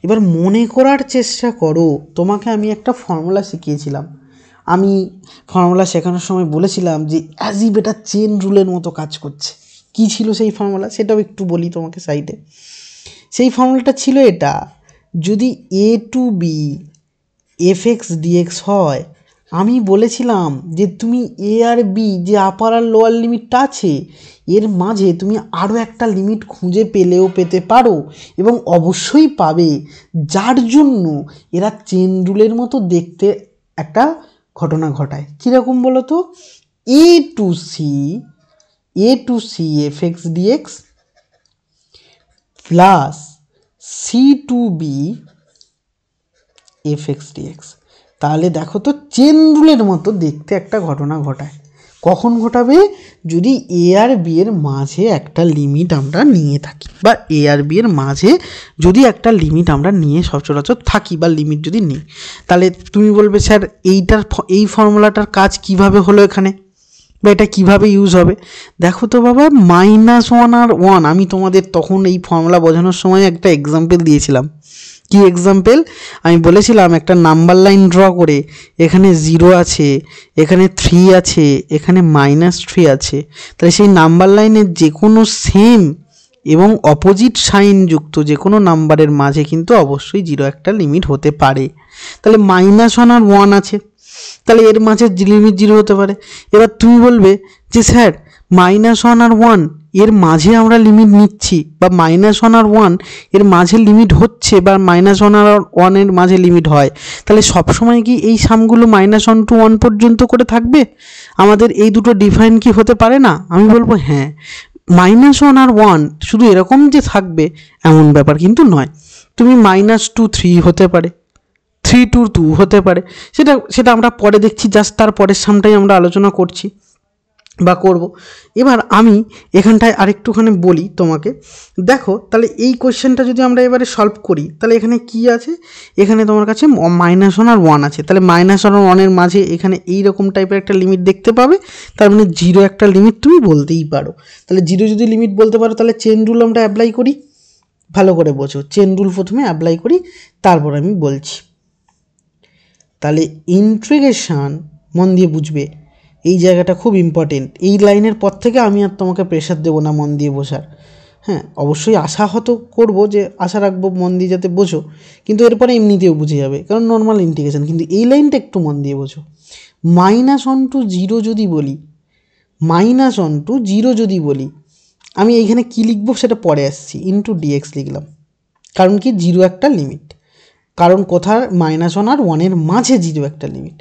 এবার মনে করার চেষ্টা করো। তোমাকে আমি একটা ফর্মুলা শিখিয়েছিলাম, আমি ফর্মুলা শেখানোর সময় বলেছিলাম যে অ্যাজ ইফ এটা চেন রুলের মতো কাজ করছে। কি ছিল সেই ফর্মুলা সেটাও একটু বলি তোমাকে সাইডে। সেই ফর্মুলাটা ছিল এটা, যদি a to b fx dx হয়, আমি বলেছিলাম যে তুমি a আর b যে আপার আর লোয়ার লিমিটটা আছে এর মাঝে তুমি আরও একটা লিমিট খুঁজে পেলেও পেতে পারো, এবং অবশ্যই পাবে, যার জন্য এরা চেন রুলের মতো দেখতে একটা ঘটনা ঘটায়। কীরকম বলো তো, a to c fx dx plus c to b fx dx। তাহলে দেখো তো চেন রুলের মতো দেখতে একটা ঘটনা ঘটায়। কখন ঘটাবে? যদি এ আর বি এর মাঝে একটা লিমিট আমরা নিয়ে থাকি, বা এ আর বি এর মাঝে যদি একটা লিমিট আমরা নিয়ে সচরাচর থাকি, বা লিমিট যদি নিই, তাহলে তুমি বলবে স্যার এই ফর্মুলাটার কাজ কিভাবে হলো এখানে, বা এটা কিভাবে ইউজ হবে? দেখো তো বাবা, -1 আর 1, আমি তোমাদের তখন এই ফর্মুলা বোঝানোর সময় একটা এক্সাম্পল দিয়েছিলাম। কি এক্সাম্পল, আমি বলেছিলাম একটা নাম্বার লাইন ড্র করে এখানে 0 আছে, এখানে 3 আছে, এখানে -3 আছে, তাহলে সেই নাম্বার লাইনের যে কোনো সেম এবং অপোজিট সাইন যুক্ত যে কোনো নাম্বারের মাঝে কিন্তু অবশ্যই 0 একটা লিমিট হতে পারে। তাহলে -1 আর 1 আছে, তাহলে এর মাঝে লিমিট 0 হতে পারে। এবার তুমি বলবে যে স্যার -1 আর 1 এর মাঝে আমরা লিমিট নিচ্ছি, বা -1 আর 1 এর মাঝে লিমিট হচ্ছে, বা -1 আর 1 এর মাঝে লিমিট হয়, তাহলে সবসময় কি এই সামগুলো -1 to 1 পর্যন্ত করে থাকবে? আমাদের এই দুটো ডিফাইন কি হতে পারে না? আমি বলবো হ্যাঁ, -1 আর 1 শুধু এরকম যে থাকবে এমন ব্যাপার কিন্তু নয়। তুমি -2 3 হতে পারে, 3 to 2 হতে পারে, সেটা আমরা পরে দেখছি, জাস্ট তার পরের সামটাই আমরা আলোচনা করছি বা করব। এবার আমি এখানটায় আরেকটুখানি বলি তোমাকে, দেখো তাহলে এই কোয়েশ্চেনটা যদি আমরা এবারে সলভ করি, তাহলে এখানে কি আছে, এখানে তোমার কাছে -1 আর 1 আছে, তাহলে -1 আর 1 এর মাঝে এখানে এইরকম টাইপের একটা লিমিট দেখতে পাবে, তার মানে 0 একটা লিমিট তুমি বলতেই পারো। তাহলে 0 যদি লিমিট বলতে পারো, তাহলে চেন রুল আমরা অ্যাপ্লাই করি, ভালো করে বোঝো, চেন রুল প্রথমে অ্যাপ্লাই করি, তারপর আমি বলছি। তাহলে ইন্টিগ্রেশন, মন দিয়ে বুঝবে, এই জায়গাটা খুব ইম্পর্টেন্ট। এই লাইনের পর থেকে আমি আর তোমাকে প্রেশার দেবো না মন দিয়ে বোঝার, হ্যাঁ অবশ্যই আশা হয়তো করবো, যে আশা রাখবো মন দিয়ে যাতে বোঝো, কিন্তু এরপরে এমনিতেও বুঝে যাবে, কারণ নর্মাল ইন্টিগ্রেশন। কিন্তু এই লাইনটা একটু মন দিয়ে বোঝো। -1 to 0 যদি বলি, -1 to 0 যদি বলি, আমি এইখানে কি লিখবো সেটা পরে আসছি, ইন্টু dx লিখলাম, কারণ কি 0 একটা লিমিট, কারণ কোথার -1 আর 1 এর মাঝে 0 একটা লিমিট,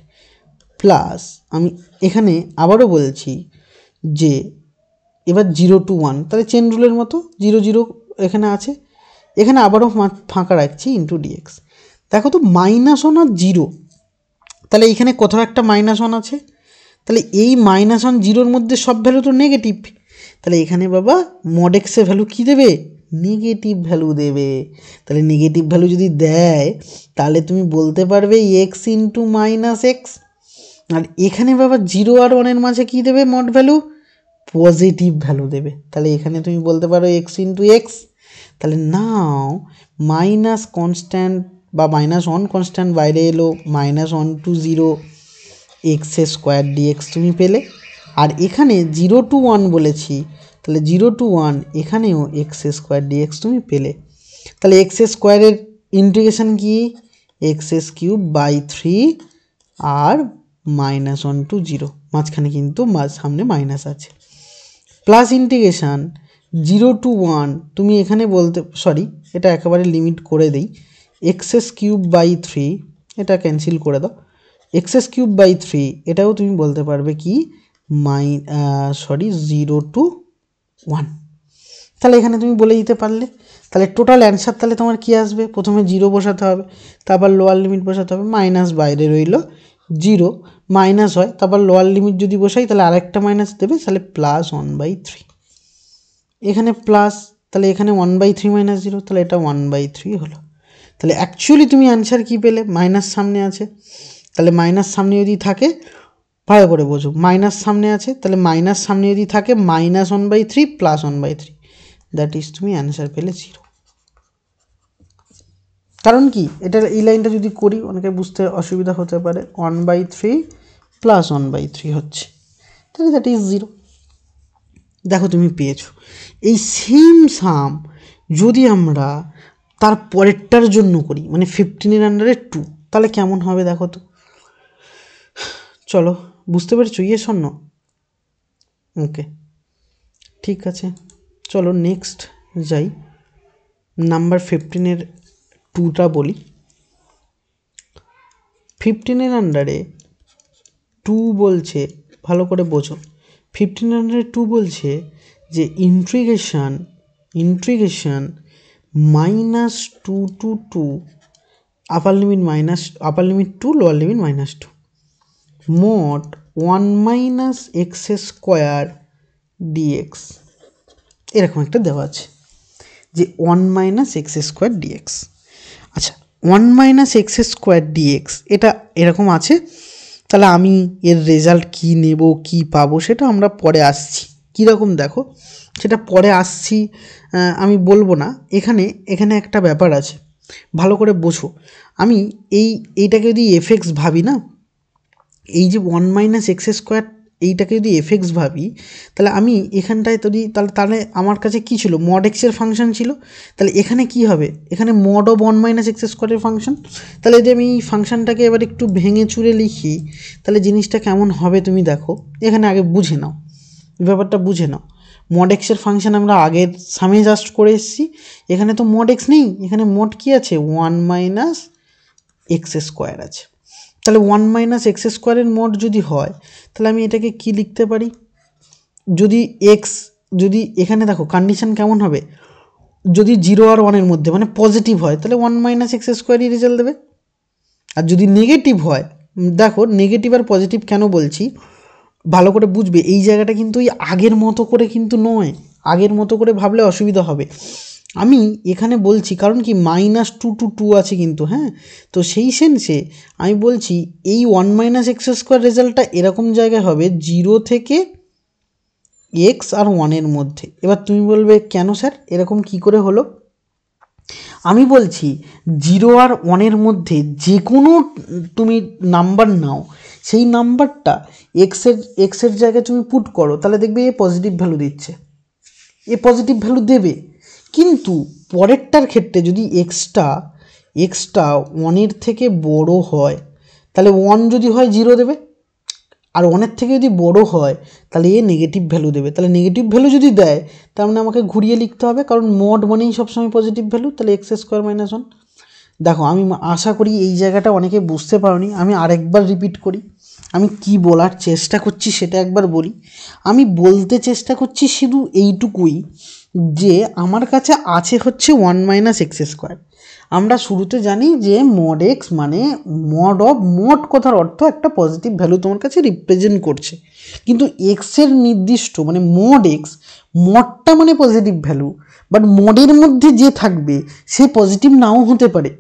প্লাস আমি এখানে আবারও বলছি যে এবার 0 to 1, তাহলে চেন রুলের মতো 0 0 এখানে আছে, এখানে আবারও ফাঁকা রাখছি, ইন্টু dx। দেখো তো -1 আর 0, তাহলে এইখানে কোথাও একটা -1 আছে, তাহলে এই -1 0-র মধ্যে সব ভ্যালু তো নেগেটিভ, তাহলে এখানে বাবা mod x এর ভ্যালু কী দেবে, নেগেটিভ ভ্যালু দেবে। তাহলে নেগেটিভ ভ্যালু যদি দেয়, তাহলে তুমি বলতে পারবে x ইন্টু -x, আর এখানে বাবা 0 আর 1 এর মাঝে কী দেবে মড ভ্যালু, পজিটিভ ভ্যালু দেবে। তাহলে এখানে তুমি বলতে পারো x ইন্টু এক্স। তাহলে নাও মাইনাস কনস্ট্যান্ট বা -1 কনস্ট্যান্ট বাইরে এলো, -1 to 0 x² dx তুমি পেলে। আর এখানে 0 to 1 বলেছি, তাহলে 0 to 1 এখানেও x² dx তুমি পেলে। তাহলে x² এর ইন্টিগ্রেশন কি, x³/3 আর -1 to 0, মাঝখানে কিন্তু সামনে মাইনাস আছে, প্লাস ইন্টিগ্রেশন 0 to 1, তুমি এখানে বলতে, সরি এটা একেবারে লিমিট করে দেই, x³/3, এটা ক্যান্সেল করে দাও, x³/3 এটাও তুমি বলতে পারবে কি 0 to 1। তাহলে এখানে তুমি বলে দিতে পারলে, তাহলে টোটাল অ্যান্সার তাহলে তোমার কি আসবে, প্রথমে 0 বসাতে হবে, তারপর লোয়ার লিমিট বসাতে হবে, মাইনাস বাইরে রইল 0, মাইনাস হয়, তারপর লোয়ার লিমিট যদি বসাই তাহলে আরেকটা মাইনাস দেবে, তাহলে +1/3, এখানে প্লাস, তাহলে এখানে 1/3 - 0, তাহলে এটা 1/3 হলো। তাহলে অ্যাকচুয়ালি তুমি অ্যান্সার কী পেলে, মাইনাস সামনে আছে, তাহলে মাইনাস সামনে যদি থাকে, ভালো করে বোঝো, মাইনাস সামনে আছে, তাহলে মাইনাস সামনে যদি থাকে -1/3 +1/3, দ্যাট ইজ তুমি অ্যান্সার পেলে 0। কারণ কি, এটা এই লাইনটা যদি করি অনেকে বুঝতে অসুবিধা হতে পারে, 1/3 +1/3 হচ্ছে, তাহলে দ্যাট ইজ 0। দেখো তুমি পেয়েছো। এই সেম সাম যদি আমরা তার পরেরটার জন্য করি, মানে 15 এর আন্ডারে 2, তাহলে কেমন হবে দেখো তো, চলো বুঝতে পেরেছো, শূন্য, ওকে ঠিক আছে, চলো নেক্সট যাই, নাম্বার 15 2টা বলি। 15 এর আন্ডারে 2 বলছে, ভালো করে বোঝো, 15 এর আন্ডারে 2 বলছে যে integration -2 to 2, upper limit 2, lower limit -2, মোট 1 - x² dx, এরকম একটা দেওয়া আছে যে 1 - x² dx। আচ্ছা 1 - x² dx এটা এরকম আছে, তাহলে আমি এর রেজাল্ট কি নেব, কি পাবো, সেটা আমরা পরে আসছি, কীরকম দেখো সেটা পরে আসছি, আমি বলবো না, এখানে একটা ব্যাপার আছে, ভালো করে বোঝো। আমি এইটাকে যদি এফএক্স ভাবি না, এই যে 1 মাইনাস এক্স স্কোয়ার এইটাকে যদি এফএক্স ভাবি, তাহলে আমি এখানটায় যদি তাহলে আমার কাছে কী ছিল, মড এক্সের ফাংশন ছিল। তাহলে এখানে কি হবে, এখানে মড অফ 1 মাইনাস এক্স স্কোয়ারের ফাংশন। তাহলে যদি আমি এই ফাংশনটাকে এবার একটু ভেঙে চুরে লিখি, তাহলে জিনিসটা কেমন হবে তুমি দেখো। এখানে আগে বুঝে নাও, ব্যাপারটা বুঝে নাও। মড এক্সের ফাংশন আমরা আগের সামে জাস্ট করে এসেছি, এখানে তো মড এক্স নেই, এখানে মড কী আছে, 1 মাইনাস এক্স স্কোয়ার আছে। তাহলে 1 মাইনাস এক্স স্কোয়ারের মড যদি হয়, তাহলে আমি এটাকে কি লিখতে পারি, যদি এক্স, যদি এখানে দেখো কন্ডিশন কেমন হবে, যদি 0 আর 1-এর মধ্যে মানে পজিটিভ হয়, তাহলে 1 মাইনাস এক্স স্কোয়ারই রেজাল্ট দেবে। আর যদি নেগেটিভ হয়, দেখো নেগেটিভ আর পজিটিভ কেন বলছি ভালো করে বুঝবে। এই জায়গাটা কিন্তু ওই আগের মতো করে কিন্তু নয়, আগের মতো করে ভাবলে অসুবিধা হবে। আমি এখানে বলছি কারণ কি -2 to 2 আছে কিন্তু, হ্যাঁ, তো সেই সেন্সে আমি বলছি এই 1 মাইনাস এক্স স্কোয়ার রেজাল্টটা এরকম জায়গায় হবে 0 থেকে এক্স আর 1-এর মধ্যে। এবার তুমি বলবে কেন স্যার এরকম কি করে হলো, আমি বলছি 0 আর 1-এর মধ্যে যে কোনো তুমি নাম্বার নাও, সেই নাম্বারটা এক্সের জায়গায় তুমি পুট করো, তাহলে দেখবে এ পজিটিভ ভ্যালু দিচ্ছে, এ পজিটিভ ভ্যালু দেবে। কিন্তু পরেরটার ক্ষেত্রে যদি এক্সটা 1-এর থেকে বড় হয়, তাহলে 1 যদি হয় 0 দেবে, আর 1-এর থেকে যদি বড় হয় তাহলে এ নেগেটিভ ভ্যালু দেবে। তাহলে নেগেটিভ ভ্যালু যদি দেয়, তার মানে আমাকে ঘুরিয়ে লিখতে হবে, কারণ মড মানেই সবসময় পজিটিভ ভ্যালু। তাহলে এক্স স্কোয়ার মাইনাস 1। দেখো আমি আশা করি এই জায়গাটা অনেকে বুঝতে পারোনি, আমি আরেকবার রিপিট করি। আমি কি বলার চেষ্টা করছি সেটা একবার বলি। আমি বলতে চেষ্টা করছি শুধু এইটুকুই, যে আমার কাছে আছে হচ্ছে 1 মাইনাস এক্স স্কোয়ার। আমরা শুরুতে জানি যে মড এক্স মানে মড অফ, মোড কথার অর্থ একটা পজিটিভ ভ্যালু তোমার কাছে রিপ্রেজেন্ট করছে। কিন্তু এক্সের নির্দিষ্ট মানে মড এক্স, মডটা মানে পজিটিভ ভ্যালু, বাট মডের মধ্যে যে থাকবে সে পজিটিভ নাও হতে পারে।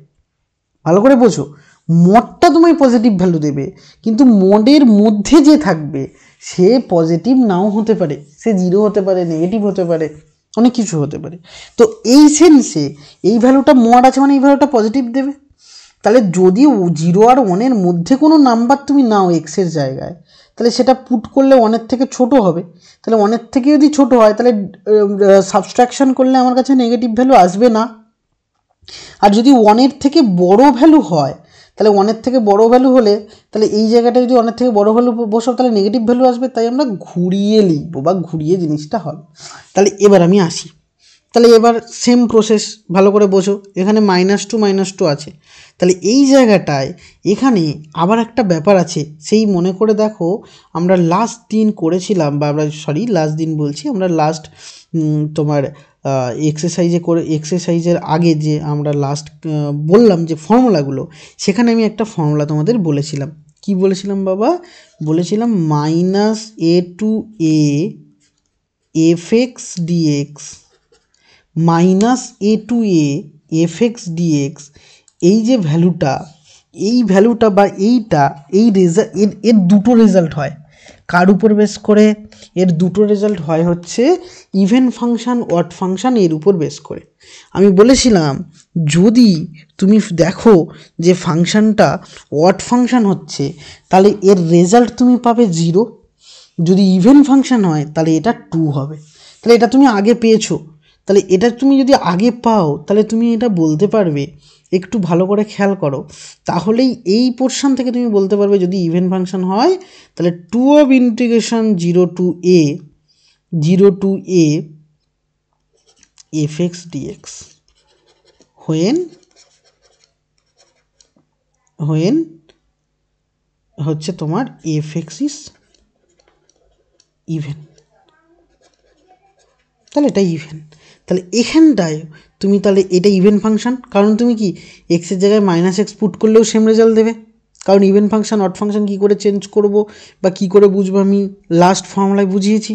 ভালো করে বোঝো, মডটা তোমায় পজিটিভ ভ্যালু দেবে, কিন্তু মডের মধ্যে যে থাকবে সে পজিটিভ নাও হতে পারে, সে 0 হতে পারে, নেগেটিভ হতে পারে, অনেক কিছু হতে পারে। তো এই সেন্সে এই ভ্যালুটা মড আছে মানে এই ভ্যালুটা পজিটিভ দেবে। তাহলে যদি 0 আর 1-এর মধ্যে কোনো নাম্বার তুমি নাও এক্সের জায়গায়, তাহলে সেটা পুট করলে 1-এর থেকে ছোট হবে। তাহলে 1-এর থেকে যদি ছোট হয়, তাহলে সাবস্ট্রাকশন করলে আমার কাছে নেগেটিভ ভ্যালু আসবে না। আর যদি 1-এর থেকে বড় ভ্যালু হয়, তাহলে 1-এর থেকে বড় ভ্যালু হলে, তাহলে এই জায়গাটা যদি 1-এর থেকে বড় ভ্যালু বসাও, তাহলে নেগেটিভ ভ্যালু আসবে। তাই আমরা ঘুরিয়ে লিখবো বা ঘুরিয়ে জিনিসটা হবে। তাহলে এবার আমি আসি, তাহলে এবার সেম প্রসেস ভালো করে বোঝো। এখানে -2 আছে, তাহলে এই জায়গাটায় এখানে আবার একটা ব্যাপার আছে, সেই মনে করে দেখো আমরা লাস্ট দিন করেছিলাম, বা আমরা লাস্ট দিন বলছি, আমরা লাস্ট তোমার এক্সারসাইজের আগে যে আমরা লাস্ট বললাম যে ফর্মুলাগুলো, সেখানে আমি একটা ফর্মুলা তোমাদের বলেছিলাম। কি বলেছিলাম বাবা? বলেছিলাম -a to a fx dx -a to a fx dx, এই যে ভ্যালুটা, এই ভ্যালুটা বা এইটা, এই এর দুটো রেজাল্ট হয়। কার উপর বেস করে? এর দুটো রেজাল্ট হয় হচ্ছে ইভেন ফাংশান, অড ফাংশান, এর উপর বেস করে। আমি বলেছিলাম যদি তুমি দেখো যে ফাংশানটা অড ফাংশান হচ্ছে, তাহলে এর রেজাল্ট তুমি পাবে 0। যদি ইভেন ফাংশান হয় তাহলে এটা 2 হবে। তাহলে এটা তুমি আগে পেয়েছো, তাহলে এটা তুমি যদি আগে পাও, তাহলে তুমি এটা বলতে পারবে, একটু ভালো করে খেয়াল করো, তাহলেই এই পোর্শন থেকে তুমি বলতে পারবে যদি ইভেন ফাংশন হয় তাহলে 2 of integration 0 to a fx dx when হচ্ছে তোমার fx is ইভেন। তাহলে এটা ইভেন। তাহলে এখানটায় তুমি তাহলে এটা ইভেন ফাংশন, কারণ তুমি কি এক্সের জায়গায় -x পুট করলেও সেম রেজাল্ট দেবে, কারণ ইভেন ফাংশন অড ফাংশন কী করে চেঞ্জ করব বা কী করে বুঝবো আমি লাস্ট ফর্মুলায় বুঝিয়েছি।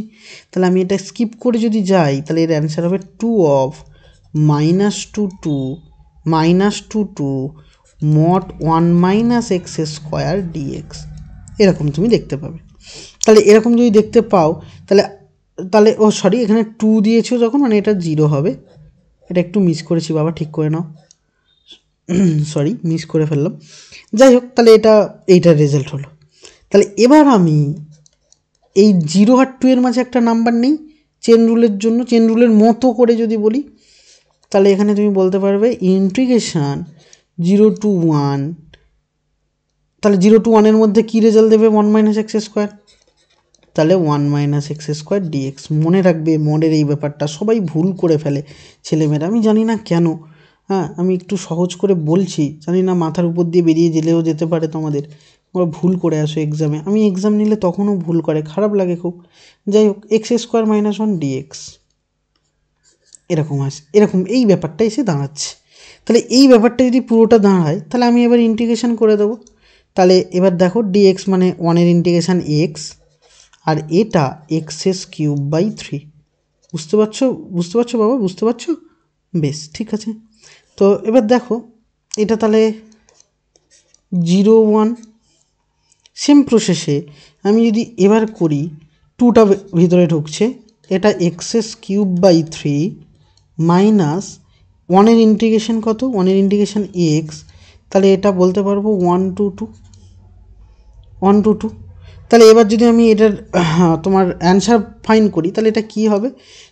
তাহলে আমি এটা স্কিপ করে যদি যাই, তাহলে এর অ্যান্সার হবে 2 of -2 to mod 1 minus x square dx, এরকম তুমি দেখতে পাবে। তাহলে এরকম যদি দেখতে পাও, তাহলে এখানে 2 দিয়েছো যখন, মানে এটা 0 হবে। এটা একটু মিস করেছি বাবা, ঠিক করে নাও। সরি মিস করে ফেললাম। যাই হোক, তাহলে এইটার রেজাল্ট হলো। তাহলে এবার আমি এই 0 আর 2 এর মাঝে একটা নাম্বার নেই চেন রুলের জন্য, চেন রুলের মতো করে যদি বলি, তাহলে এখানে তুমি বলতে পারবে ইন্টিগ্রেশন 0 to 1, তাহলে 0 to 1 এর মধ্যে কী রেজাল্ট দেবে 1 - x², তাহলে 1 - x² dx। মনে রাখবে মডের এই ব্যাপারটা সবাই ভুল করে ফেলে ছেলেমেয়েরা, আমি জানি না কেন। হ্যাঁ, আমি একটু সহজ করে বলছি, জানি না মাথার উপর দিয়ে বেরিয়ে গেলেও যেতে পারে তোমাদের, তোমরা ভুল করে আসো এক্সামে। আমি এক্সাম নিলে তখনও ভুল করে, খারাপ লাগে খুব। যাই হোক, x² - 1 dx এরকম আসে, এরকম এই ব্যাপারটা এসে দাঁড়াচ্ছে। তাহলে এই ব্যাপারটা যদি পুরোটা দাঁড়ায়, তাহলে আমি এবার ইন্টিগ্রেশন করে দেবো। তাহলে এবার দেখো dx মানে 1 ইন্টিগ্রেশন x, আর এটা x³/3। বুঝতে পারছো বাবা, বুঝতে পারছো? বেশ, ঠিক আছে। তো এবার দেখো এটা তাহলে 0 1, সেম প্রসেসে আমি যদি এবার করি 2টা ভিতরে ঢুকছে, এটা x³/3 মাইনাস 1 ইন্টিগ্রেশন কত 1 ইন্টিগ্রেশন x, তাহলে এটা বলতে পারবো 1 to 2। তাহলে এবার যদি আমি এটার তোমার অ্যান্সার ফাইন করি, তাহলে এটা কি হবে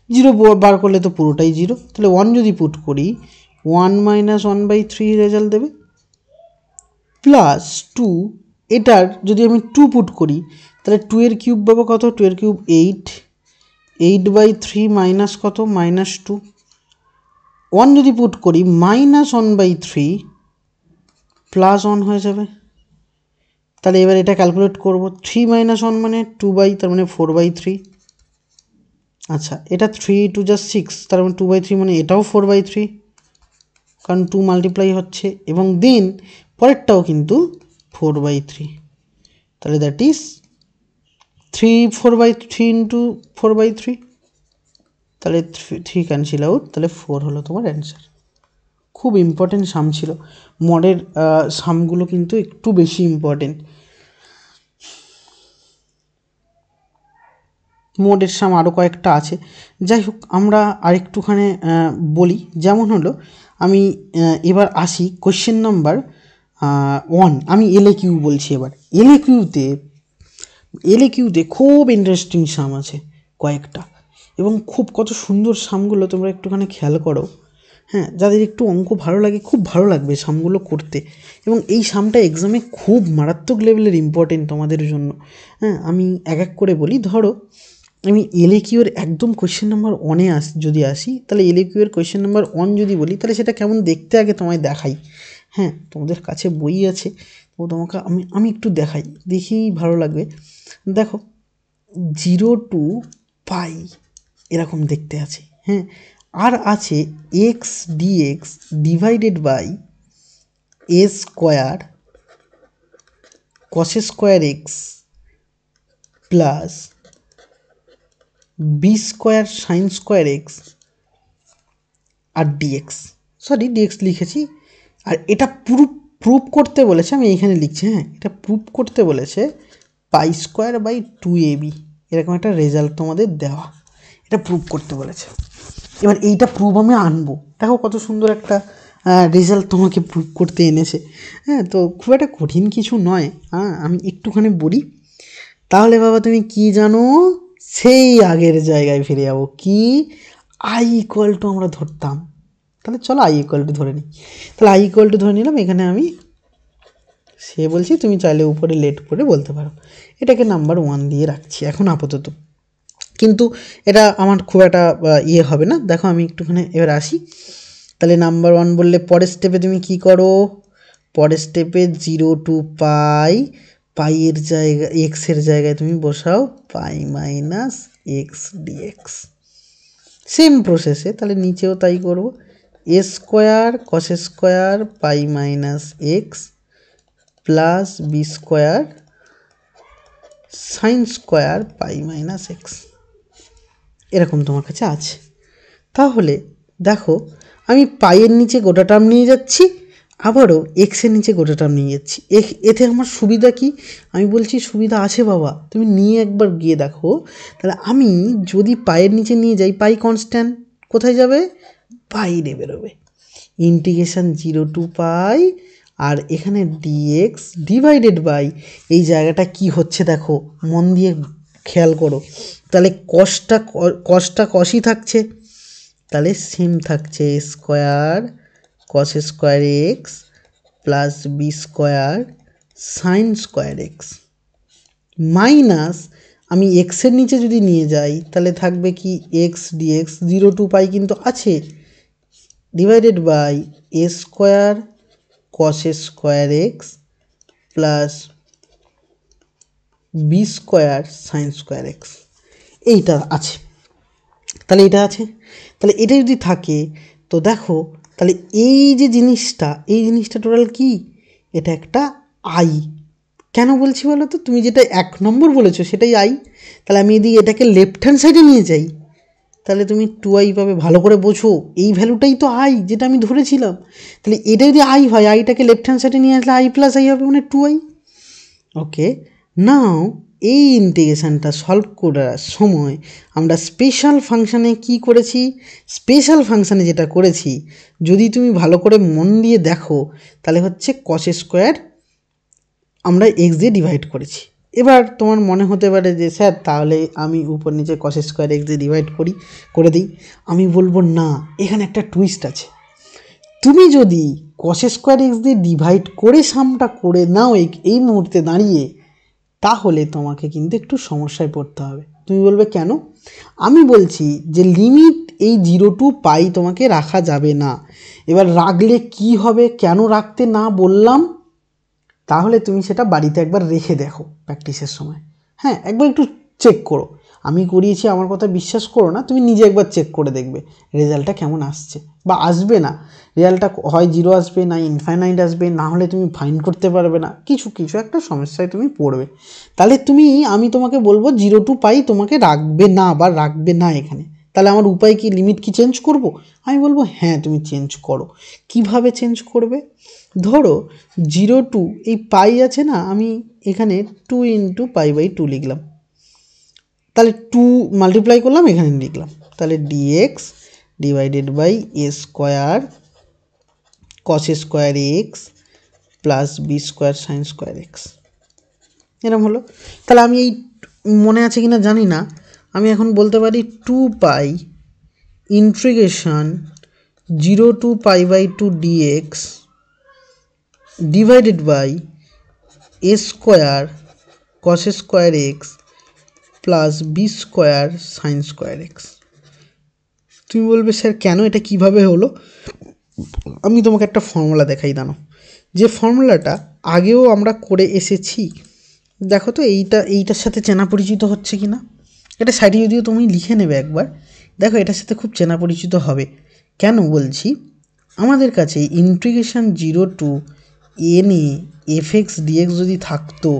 0 বার করলে তো পুরোটাই 0, তাহলে 1 যদি পুট করি 1 - 1/3 রেজাল্ট দেবে, প্লাস 2, এটার যদি আমি 2 পুট করি, তাহলে 2 এর কিউব পাবো কত 2 এর কিউব 8, 8/3 মাইনাস কত -2। 1 যদি পুট করি -1/3 প্লাস 1 হয়ে যাবে। তাহলে এবার এটা ক্যালকুলেট করব, 3 - 1 মানে 2, তার মানে 4/3। আচ্ছা, এটা 3 2 যা 6, তার মানে 2/3 মানে এটাও 4/3, কারণ 2 মাল্টিপ্লাই হচ্ছে, এবং দেন পরেরটাও কিন্তু 4/3। তাহলে দ্যাট ইজ 3 4/3 ইন্টু 4/3, তাহলে 3 ক্যান্সেল আউট, তাহলে 4 হলো তোমার অ্যান্সার। খুব ইম্পর্টেন্ট সাম ছিল, মডের সামগুলো কিন্তু একটু বেশি ইম্পর্টেন্ট। মোডের সাম আরও কয়েকটা আছে, যাই হোক আমরা আরেকটুখানি বলি। যেমন হলো আমি এবার আসি কোয়েশ্চেন নাম্বার 1, আমি LAQ বলছি। এবার LAQতে খুব ইন্টারেস্টিং সাম আছে কয়েকটা, এবং খুব কত সুন্দর সামগুলো তোমরা একটুখানি খেয়াল করো। হ্যাঁ, যাদের একটু অঙ্ক ভালো লাগে খুব ভালো লাগবে সামগুলো করতে, এবং এই সামটা এক্সামে খুব মারাত্মক লেভেলের ইম্পর্টেন্ট তোমাদের জন্য। হ্যাঁ, আমি এক এক করে বলি। ধরো আমি LAQর একদম কোয়েশ্চেন নাম্বার 1-এ যদি আসি, তাহলে LAQর কোয়েশ্চেন নাম্বার 1 যদি বলি, তাহলে সেটা কেমন দেখতে আগে তোমায় দেখাই। হ্যাঁ, তোমাদের কাছে বই আছে, তো তোমাকে আমি একটু দেখাই, দেখেই ভালো লাগবে। দেখো 0 to π এরকম দেখতে আছে। হ্যাঁ, আর আছে x dx divided by a square cos স্কোয়ার x plus b square sine square x আর dx, সরি dx লিখেছি। আর এটা প্রুফ করতে বলেছে, আমি এইখানে লিখছি। হ্যাঁ, এটা প্রুফ করতে বলেছে π²/2ab, এরকম একটা রেজাল্ট তোমাদের দেওয়া, এটা প্রুফ করতে বলেছে। এবার এইটা প্রুফ আমি আনবো, দেখো কত সুন্দর একটা রেজাল্ট তোমাকে প্রুফ করতে এনেছে। হ্যাঁ, তো খুব একটা কঠিন কিছু নয়। হ্যাঁ, আমি একটুখানি বলি, তাহলে বাবা তুমি কি জানো, সেই আগের জায়গায় ফিরে যাবো। কি I= আমরা ধরতাম, তাহলে চলো I= ধরে নিই। তাহলে I= ধরে নিলাম, এখানে আমি সে বলছি, তুমি চাইলে উপরে লেট করে বলতে পারো। এটাকে নাম্বার 1 দিয়ে রাখছি এখন আপাতত, কিন্তু এটা আমার খুব একটা হবে না। দেখো আমি একটুখানি এবার আসি। তাহলে নাম্বার 1 বললে পরের স্টেপে তুমি কি করো, পরের স্টেপে 0 to π, এর জায়গায় এক্সের জায়গায় তুমি বসাও π - x dx। সেম প্রসেসে তাহলে নিচেও তাই করবো, a square cos square π - x plus b square sine square π - x, এরকম তোমার কাছে আছে। তাহলে দেখো আমি পাইয়ের নিচে গোটা টার্ম নিয়ে যাচ্ছি, আবারও এক্সের নিচে গোটা টার্ম নিয়ে যাচ্ছি। এতে আমার সুবিধা কি, আমি বলছি সুবিধা আছে বাবা, তুমি নিয়ে একবার গিয়ে দেখো। তাহলে আমি যদি পাইয়ের নিচে নিয়ে যাই, পাই কনস্ট্যান্ট কোথায় যাবে, বাইরে বেরোবে। ইন্টিগ্রেশন 0 টু পাই, আর এখানে ডিএক্স ডিভাইডেড বাই এই জায়গাটা কি হচ্ছে দেখো, মন দিয়ে খেয়াল করো। তাহলে কসটা কসই থাকছে, তাহলে সেম থাকছে square cos square x plus B square sine square x minus, আমি এক্সের নিচে যদি নিয়ে যাই তাহলে থাকবে কি এক্স ডিএক্স 0 টু পাই কিন্তু আছে, divided by a square cos square x plus B square sine square x, এইটা আছে। তাহলে এটা আছে, তাহলে এটা যদি থাকে তো দেখো, তাহলে এই যে জিনিসটা, এই জিনিসটা টোটাল কি, এটা একটা আই। কেন বলছি বলো তো, তুমি যেটা 1 নম্বর বলেছো সেটাই আই। তাহলে আমি যদি এটাকে লেফট হ্যান্ড সাইডে নিয়ে যাই তাহলে তুমি 2i পাবে। ভালো করে বোঝো, এই ভ্যালুটাই তো আই যেটা আমি ধরেছিলাম। তাহলে এটা যদি আই হয়, আইটাকে লেফট হ্যান্ড সাইডে নিয়ে আসলে আই প্লাস আই হবে, মানে 2i। ওকে, নাও এই ইন্টিগ্রেশানটা সলভ করার সময় আমরা স্পেশাল ফাংশানে কি করেছি, স্পেশাল ফাংশানে যেটা করেছি যদি তুমি ভালো করে মন দিয়ে দেখো তাহলে হচ্ছে কস স্কোয়ার আমরা এক্স দিয়ে ডিভাইড করেছি। এবার তোমার মনে হতে পারে যে স্যার তাহলে আমি উপর নিচে কস স্কোয়ার এক্স দিয়ে ডিভাইড করে দিই। আমি বলবো না, এখানে একটা টুইস্ট আছে। তুমি যদি কস স্কোয়ার এক্স দিয়ে ডিভাইড করে সামটা করে নাও এই মুহূর্তে দাঁড়িয়ে, তাহলে তোমাকে কিন্তু একটু সমস্যায় পড়তে হবে। তুমি বলবে কেন? আমি বলছি যে লিমিট এই 0 টু পাই তোমাকে রাখা যাবে না। এবার রাখলে কি হবে, কেন রাখতে না বললাম, তাহলে তুমি সেটা বাড়িতে একবার রেখে দেখো প্র্যাকটিসের সময়। হ্যাঁ, একবার একটু চেক করো। আমি করিয়েছি, আমার কথা বিশ্বাস করো না, তুমি নিজে একবার চেক করে দেখবে রেজাল্টটা কেমন আসছে বা আসবে না। রেজাল্টটা হয় 0 আসবে, না ইনফাইনাইট আসবে, না হলে তুমি ফাইন্ড করতে পারবে না, কিছু একটা সমস্যায় তুমি পড়বে। তাহলে আমি তোমাকে বলবো 0 টু পাই তোমাকে রাখবে না বা রাখবে না এখানে। তাহলে আমার উপায় কি, লিমিট কি চেঞ্জ করব? আমি বলবো হ্যাঁ তুমি চেঞ্জ করো। কিভাবে চেঞ্জ করবে? ধরো 0 টু এই পাই আছে না, আমি এখানে 2 ইন্টু পাই বাই 2 লিখলাম, তাহলে 2 মাল্টিপ্লাই করলাম, এখানে লিখলাম, তাহলে dx divided by a square cos square x plus B square sine square x, এরকম হলো। তাহলে আমি এই মনে আছে কিনা জানি না, আমি এখন বলতে পারি 2 pi integration 0 to pi by 2 dx divided by a square cos square x plus B square sine square x. তুমি বলবে স্যার কেন, এটা কিভাবে হলো? আমি তোমাকে একটা ফর্মুলা দেখাই, দাঁড়ো। যে ফর্মুলাটা আগেও আমরা করে এসেছি, দেখো তো এইটার সাথে চেনা পরিচিত হচ্ছে কি না। এটা সাইডে যদিও তুমি লিখে নেবে একবার, দেখো এটার সাথে খুব চেনা পরিচিত হবে। কেন বলছি, আমাদের কাছে integration 0 to N A F x d x যদি থাকতো,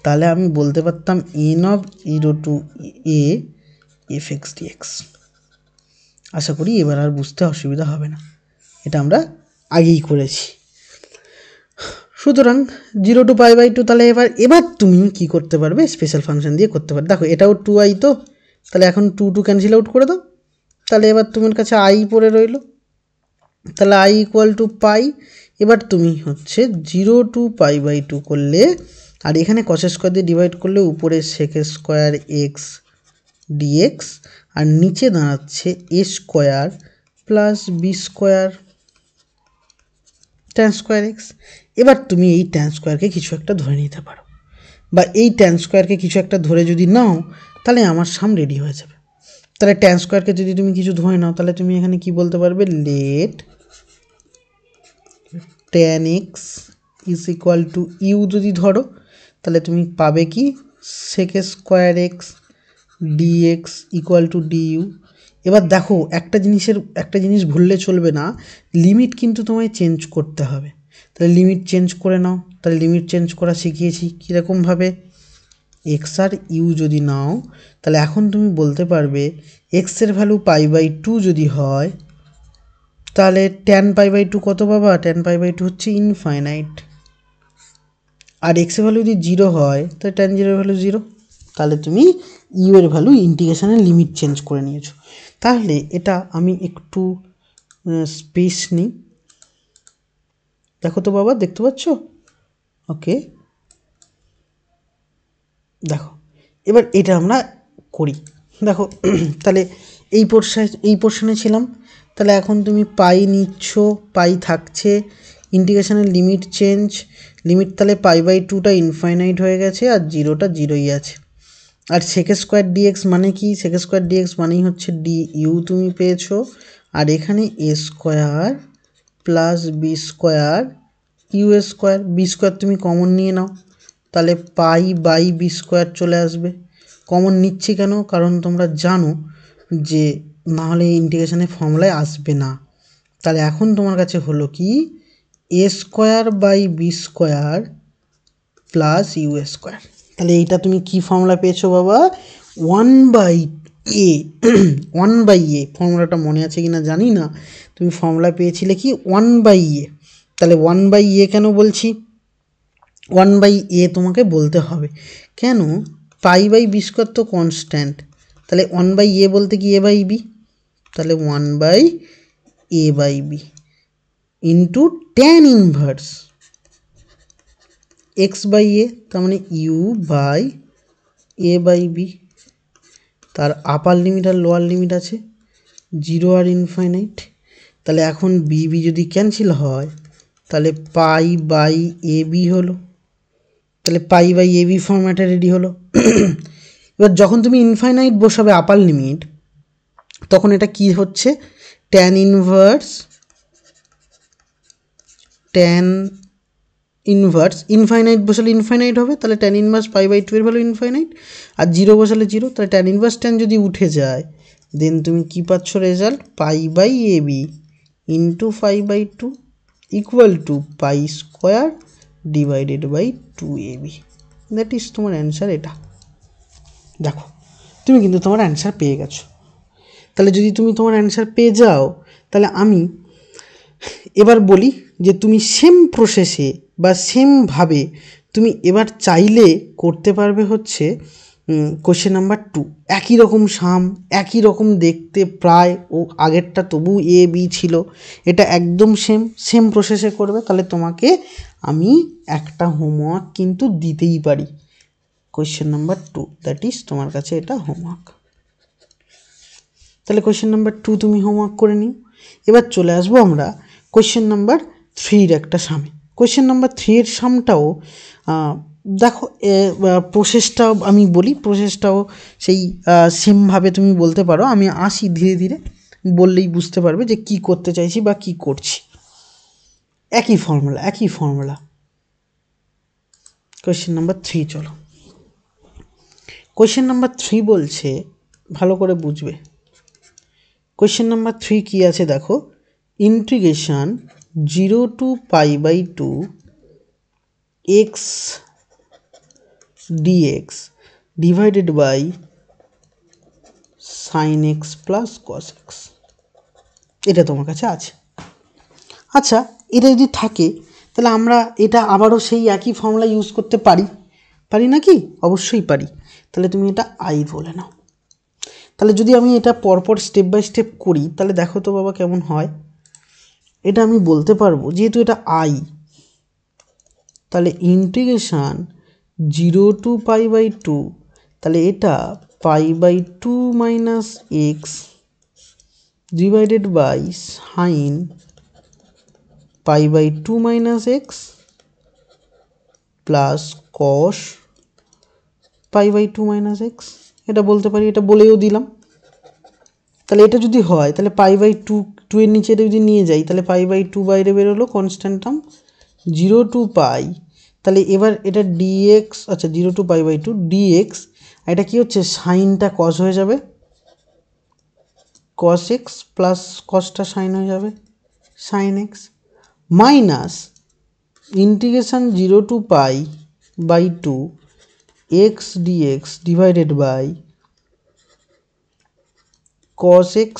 তাহলে আমি বলতে পারতাম N of 0 to A F x d x. আশা করি এবার আর বুঝতে অসুবিধা হবে না, এটা আমরা আগেই করেছি। সুতরাং 0 টু পাই বাই 2, তাহলে এবার তুমি কি করতে পারবে, স্পেশাল ফাংশন দিয়ে করতে পারবে। দেখো এটাও 2i, তো তাহলে এখন 2 ক্যান্সেল আউট করে দাও, তাহলে এবার তোমার কাছে আই পড়ে রইলো, তাহলে আই ইকুয়াল টু পাই। এবার তুমি হচ্ছে 0 টু পাই বাই 2 করলে, আর এখানে কস স্কোয়ার দিয়ে ডিভাইড করলে উপরে সেক স্কোয়ার এক্স ডিএক্স, আর নিচে দাঁড়াচ্ছে A square plus B square tan square x. এবার তুমি এই ট্যান স্কোয়ারকে কিছু একটা ধরে নিতে পারো, বা এই ট্যান স্কোয়ারকে কিছু একটা ধরে যদি নাও তাহলে আমার সাম রেডি হয়ে যাবে। তাহলে ট্যান স্কোয়ারকে যদি তুমি কিছু ধরে নাও, তাহলে তুমি এখানে কি বলতে পারবে, let tan x is equal to u যদি ধরো, তাহলে তুমি পাবে কি sec square x dx equal to du. এবার দেখো একটা জিনিস ভুললে চলবে না, লিমিট কিন্তু তোমায় চেঞ্জ করতে হবে। তাহলে লিমিট চেঞ্জ করে নাও। তাহলে লিমিট চেঞ্জ করা শিখিয়েছি কীরকমভাবে, এক্স আর ইউ যদি নাও, তাহলে এখন তুমি বলতে পারবে এক্সের ভ্যালু পাই বাই 2 যদি হয়, তাহলে ট্যান পাই বাই 2 কত পাবা, ট্যান পাই বাই 2 হচ্ছে ইনফাইনাইট। আর এক্সের ভ্যালু যদি 0 হয় তাহলে ট্যান 0 ভ্যালু 0। তাহলে তুমি ইউ এর ভ্যালু ইন্টিগ্রেশনের লিমিট চেঞ্জ করে নিয়েছো। তাহলে এটা আমি একটু স্পেস নিই, দেখো তো বাবা, দেখতে পাচ্ছ? ওকে, দেখো এবার এটা আমরা করি। দেখো তাহলে এই পোর্শনে ছিলাম। তাহলে এখন তুমি পাই নিচ্ছ, পাই থাকছে, ইন্টিগ্রেশনের লিমিট চেঞ্জ, লিমিট তাহলে π/2টা ইনফাইনাইট হয়ে গেছে আর জিরোটা জিরোই আছে। আর সেক স্কোয়ার ডিএক্স মানে কি? সেক স্কোয়ার ডিএক্স মানেই হচ্ছে ডি ইউ তুমি পেয়েছো, আর এখানে A square plus B square U square, B square তুমি কমন নিয়ে নাও, তাহলে π/বি স্কোয়ার চলে আসবে। কমন নিচ্ছি কেন? কারণ তোমরা জানো যে নাহলে ইন্টিগ্রেশনের ফর্মুলায় আসবে না। তাহলে এখন তোমার কাছে হলো কি A square by B square plus U square. তাহলে এইটা তুমি কি ফর্মুলা পেয়েছো বাবা? 1/a 1/a ফর্মুলাটা মনে আছে কি না জানি না, তুমি ফর্মুলা পেয়েছিলে কি 1/a। তাহলে 1/a কেন বলছি? 1/a তোমাকে বলতে হবে কেন? π/বি স্কোয়ার তো কনস্ট্যান্ট, তাহলে 1/a বলতে কি a/b, তাহলে 1/a/b into tan inverse x/a, তার মানে u/a/b। তার আপার লিমিট আর লোয়ার লিমিট আছে 0 আর ইনফাইনাইট। তাহলে এখন বি যদি ক্যান্সেল হয় তাহলে π/ab হলো, তাহলে π/ab ফর্ম্যাটে রেডি হলো। এবার যখন তুমি ইনফাইনাইট বসাবে আপার লিমিট, তখন এটা কি হচ্ছে? ট্যান ইনভার্স ইনফাইনাইট বসালে ইনফাইনাইট হবে, তাহলে ট্যান ইনভার্স π/2 এর ভ্যালু ইনফাইনাইট, আর 0 বসালে 0, তাহলে ট্যান ইনভার্স ট্যান যদি উঠে যায় দেন তুমি কি পাচ্ছ result? π/ab into 5/2 equal to pi square divided by 2ab। That is তোমার অ্যান্সার এটা। দেখো তুমি কিন্তু তোমার অ্যান্সার পেয়ে গেছো। তাহলে যদি তুমি তোমার অ্যান্সার পেয়ে যাও, তাহলে আমি এবার বলি যে তুমি সেম প্রসেসে বা সেমভাবে তুমি এবার চাইলে করতে পারবে হচ্ছে কোশ্চেন নাম্বার 2। একই রকম সাম, একই রকম দেখতে প্রায়, ও আগেরটা তবু এ বি ছিল, এটা একদম সেম প্রসেসে করবে। তাহলে তোমাকে আমি একটা হোমওয়ার্ক কিন্তু দিতেই পারি, কোশ্চেন নাম্বার 2, দ্যাট ইজ তোমার কাছে এটা হোমওয়ার্ক। তাহলে কোশ্চেন নাম্বার 2 তুমি হোমওয়ার্ক করে নিও। এবার চলে আসবো আমরা কোশ্চেন নাম্বার 3-র একটা সামে। কোশ্চেন নাম্বার 3-এর সামটাও দেখো, প্রসেসটাও আমি বলি, প্রসেসটাও সেই সেমভাবে তুমি বলতে পারো। আমি আসি ধীরে ধীরে, বললেই বুঝতে পারবে যে কি করতে চাইছি বা কি করছি। একই ফর্মুলা। কোশ্চেন নাম্বার 3 চলো। কোশ্চেন নাম্বার 3 বলছে, ভালো করে বুঝবে। কোশ্চেন নাম্বার 3 কি আছে দেখো, integration 0 to π/2 x dx divided by sin x plus cos x, এটা তোমার কাছে আছে। আচ্ছা, এটা যদি থাকে তাহলে আমরা এটা আবারও সেই একই ফর্মুলা ইউজ করতে পারি নাকি? অবশ্যই পারি। তাহলে তুমি এটা আই বলে নাও। তাহলে যদি আমি এটা পরপর স্টেপ বাই স্টেপ করি তাহলে দেখো তো বাবা কেমন হয়। এটা আমি বলতে পারবো যেহেতু এটা আই, তাহলে ইন্টিগ্রেশন 0 to π/2, তাহলে এটা π/2 minus x divided by sine π/2 minus x plus cos π/2 minus x, এটা বলতে পারি, এটা বলেও দিলাম। তাহলে এটা যদি হয় তাহলে π/2 এর নিচে এটা যদি নিয়ে যাই তাহলে π/2 বাইরে বেরোলো কনস্ট্যান্ট টার্ম 0 to π। তাহলে এবার এটা ডিএক্স, আচ্ছা 0 to π/2 ডিএক্স, এটা কি হচ্ছে সাইনটা কস হয়ে যাবে, কস এক্স প্লাস কসটা সাইন হয়ে যাবে sine x, minus integration 0 to π/2 x dx divided by cos x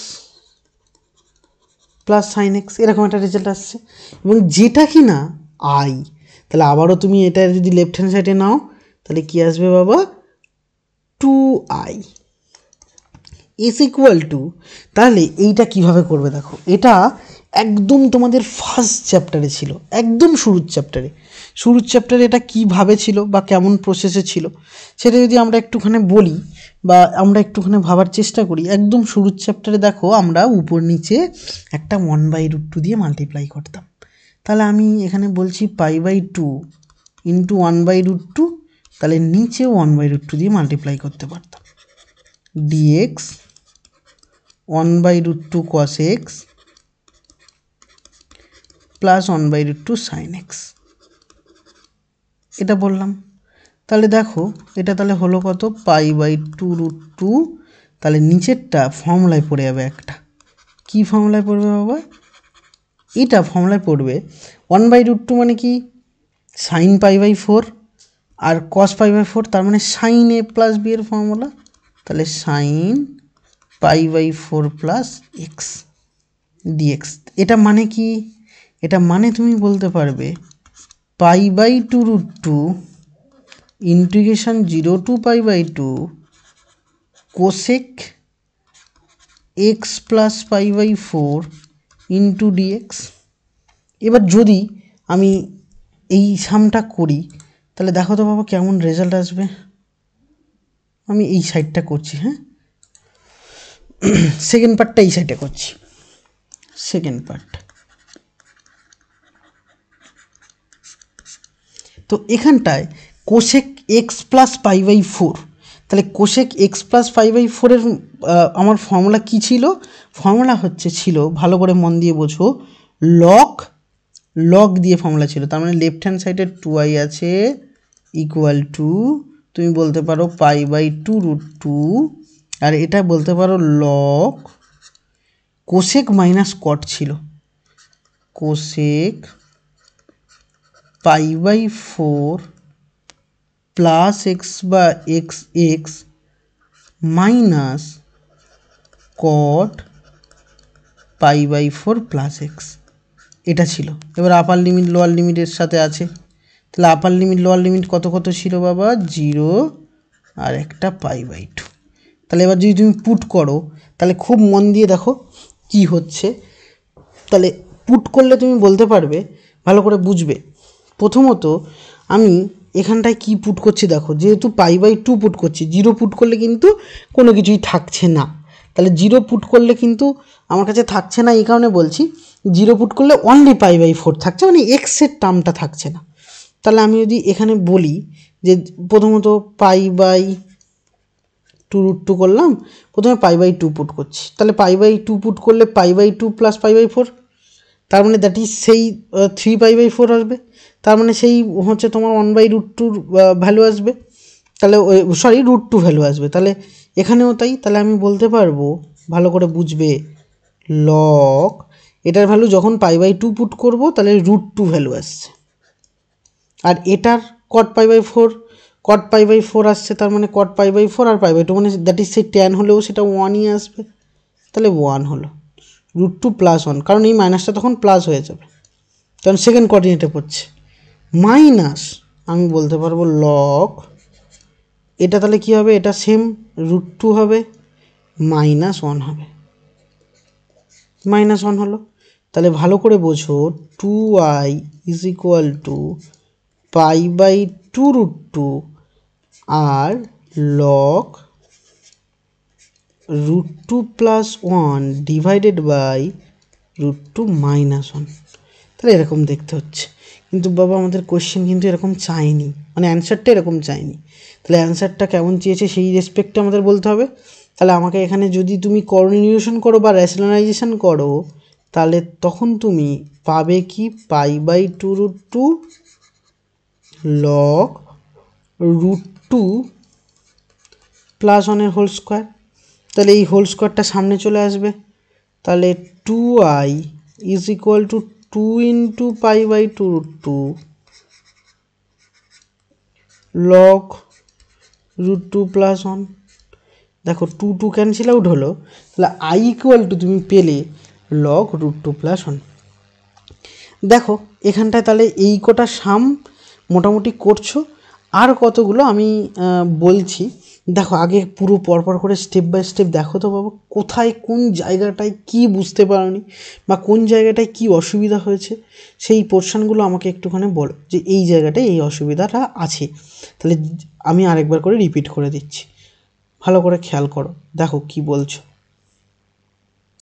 plus sine x, এরকম একটা রেজাল্ট আসছে। এবং যেটা কি না আই, তাহলে আবারও তুমি এটা যদি লেফট হ্যান্ড সাইডে নাও তাহলে কি আসবে বাবা? 2i ইজ ইকুয়াল টু, তাহলে এইটা কিভাবে করবে দেখো, এটা একদম তোমাদের ফার্স্ট চ্যাপ্টারে ছিল, একদম শুরুর চ্যাপ্টারে এটা কীভাবে ছিল বা কেমন প্রসেসে ছিল সেটা যদি আমরা একটুখানি বলি বা আমরা একটুখানি ভাবার চেষ্টা করি। একদম শুরুর চ্যাপ্টারে দেখো আমরা উপর নিচে একটা 1/√2 দিয়ে মাল্টিপ্লাই করতাম। তাহলে আমি এখানে বলছি π/2 ইন্টু 1/√2, তাহলে নিচে 1/√2 দিয়ে মাল্টিপ্লাই করতে পারতাম। dx 1/√2 cos x plus 1/√2 sin x, এটা বললাম। তাহলে দেখো এটা তাহলে হলো কত, π/2√2, তাহলে নিচেরটা ফর্মুলায় পড়ে যাবে একটা, কি ফর্মুলায় পড়বে বাবা, এটা ফর্মুলায় পড়বে 1/√2 মানে কি sin π/4 আর cos π/4, তার মানে sin a প্লাস b এর ফর্মুলা, তাহলে sin π/4 প্লাস x dx। এটা মানে কি, এটা মানে তুমি বলতে পারবে π/2√2 integration 0 to π/2 cosec x plus π/4 into dx। এবার যদি আমি এই সামটা করি তাহলে দেখো তো বাবা কেমন রেজাল্ট আসবে। আমি এই সাইডটা করছি, হ্যাঁ সেকেন্ড পার্টটা এই সাইডে করছি, সেকেন্ড পার্ট। তো এখানটায় কোসেক এক্স প্লাস π/4, তাহলে কোসেক এক্স প্লাস π/4 এর আমার ফর্মুলা কী ছিল, ফর্মুলা ছিল ভালো করে মন দিয়ে বোঝো, লগ দিয়ে ফর্মুলা ছিল। তার মানে লেফট হ্যান্ড সাইডে 2i আছে ইকুয়াল টু তুমি বলতে পারো π/2√2, আর এটা বলতে পারো লগ কোসেক মাইনাস কট ছিল, কোসেক π/4 প্লাস এক্স বা x minus cot π/4 plus x, এটা ছিল। এবার আপার লিমিট লোয়ার লিমিটের সাথে আছে, তাহলে আপার লিমিট লোয়ার লিমিট কত কত ছিল বাবা, 0 আর একটা π/2। তাহলে এবার যদি তুমি পুট করো তাহলে খুব মন দিয়ে দেখো কি হচ্ছে, তাহলে পুট করলে তুমি বলতে পারবে, ভালো করে বুঝবে। প্রথমত আমি এখানটায় কি পুট করছি দেখো, যেহেতু π/2 পুট করছি, 0 পুট করলে কিন্তু কোনো কিছুই থাকছে না, তাহলে 0 পুট করলে কিন্তু আমার কাছে থাকছে না, এই কারণে বলছি 0 পুট করলে অনলি π/4 থাকছে, মানে এক্সের টার্মটা থাকছে না। তাহলে আমি যদি এখানে বলি যে প্রথমত π/2√2 করলাম, প্রথমে π/2 পুট করছি, তাহলে π/2 পুট করলে π/2 প্লাস π/4, তার মানে দ্যাট ইজ সেই 3π/4 আসবে, তার মানে সেই হচ্ছে তোমার 1/√2 ভ্যালু আসবে, তাহলে সরি √2 ভ্যালু আসবে, তাহলে এখানেও তাই। তাহলে আমি বলতে পারবো, ভালো করে বুঝবে, লগ এটার ভ্যালু যখন π/2 পুট করব তাহলে √2 ভ্যালু আসছে, আর এটার cot π/4 আসছে, তার মানে cot π/4 আর π/2 মানে দ্যাট ইজ সেই tan হলেও সেটা 1ই আসবে, তাহলে 1 হলো √2 প্লাস 1, কারণ এই মাইনাসটা তখন প্লাস হয়ে যাবে কারণ সেকেন্ড কোঅর্ডিনেটে পড়ছে, মাইনাস আমি বলতে পারবো লগ এটা, তাহলে কী হবে, এটা সেম √2 হবে, -1 হবে, -1 হলো। তাহলে ভালো করে বোঝো 2i ইজ ইকুয়াল টু π/2√2 আর লগ √2 প্লাস 1 ডিভাইডেড বাই √2 -1, তাহলে এরকম দেখতে হচ্ছে। কিন্তু বাবা আমাদের কোয়েশ্চেন কিন্তু এরকম চায়নি, মানে অ্যান্সারটা এরকম চায়নি, তাহলে অ্যান্সারটা কেমন চেয়েছে সেই রেসপেক্টে আমাদের বলতে হবে। তাহলে আমাকে এখানে যদি তুমি কোঅর্ডিনেশন করো বা রেশনালাইজেশন করো তাহলে তখন তুমি পাবে কি π/2√2 লগ √2 প্লাস 1 হোল স্কোয়ার, তাহলে এই হোল স্কোয়ারটা সামনে চলে আসবে, তাহলে 2i is equal to 2 into π/2√2 log √2 plus 1, দেখো 2 ক্যান্সেল আউট হলো, তাহলে i ইকুয়াল টু তুমি পেলে লগ √2 প্লাস 1। দেখো এখানটায় তাহলে এই কটা সাম মোটামুটি করছো, আর কতগুলো আমি বলছি, দেখো আগে পুরো পরপর করে স্টেপ বাই স্টেপ দেখো তো বাবা, কোথায় কোন জায়গাটায় কি বুঝতে পারোনি বা কোন জায়গাটায় কি অসুবিধা হয়েছে, সেই পোর্শনগুলো আমাকে একটুখানি বলো যে এই জায়গাটায় এই অসুবিধাটা আছে। তাহলে আমি আরেকবার করে রিপিট করে দিচ্ছি, ভালো করে খেয়াল করো, দেখো কি বলছো।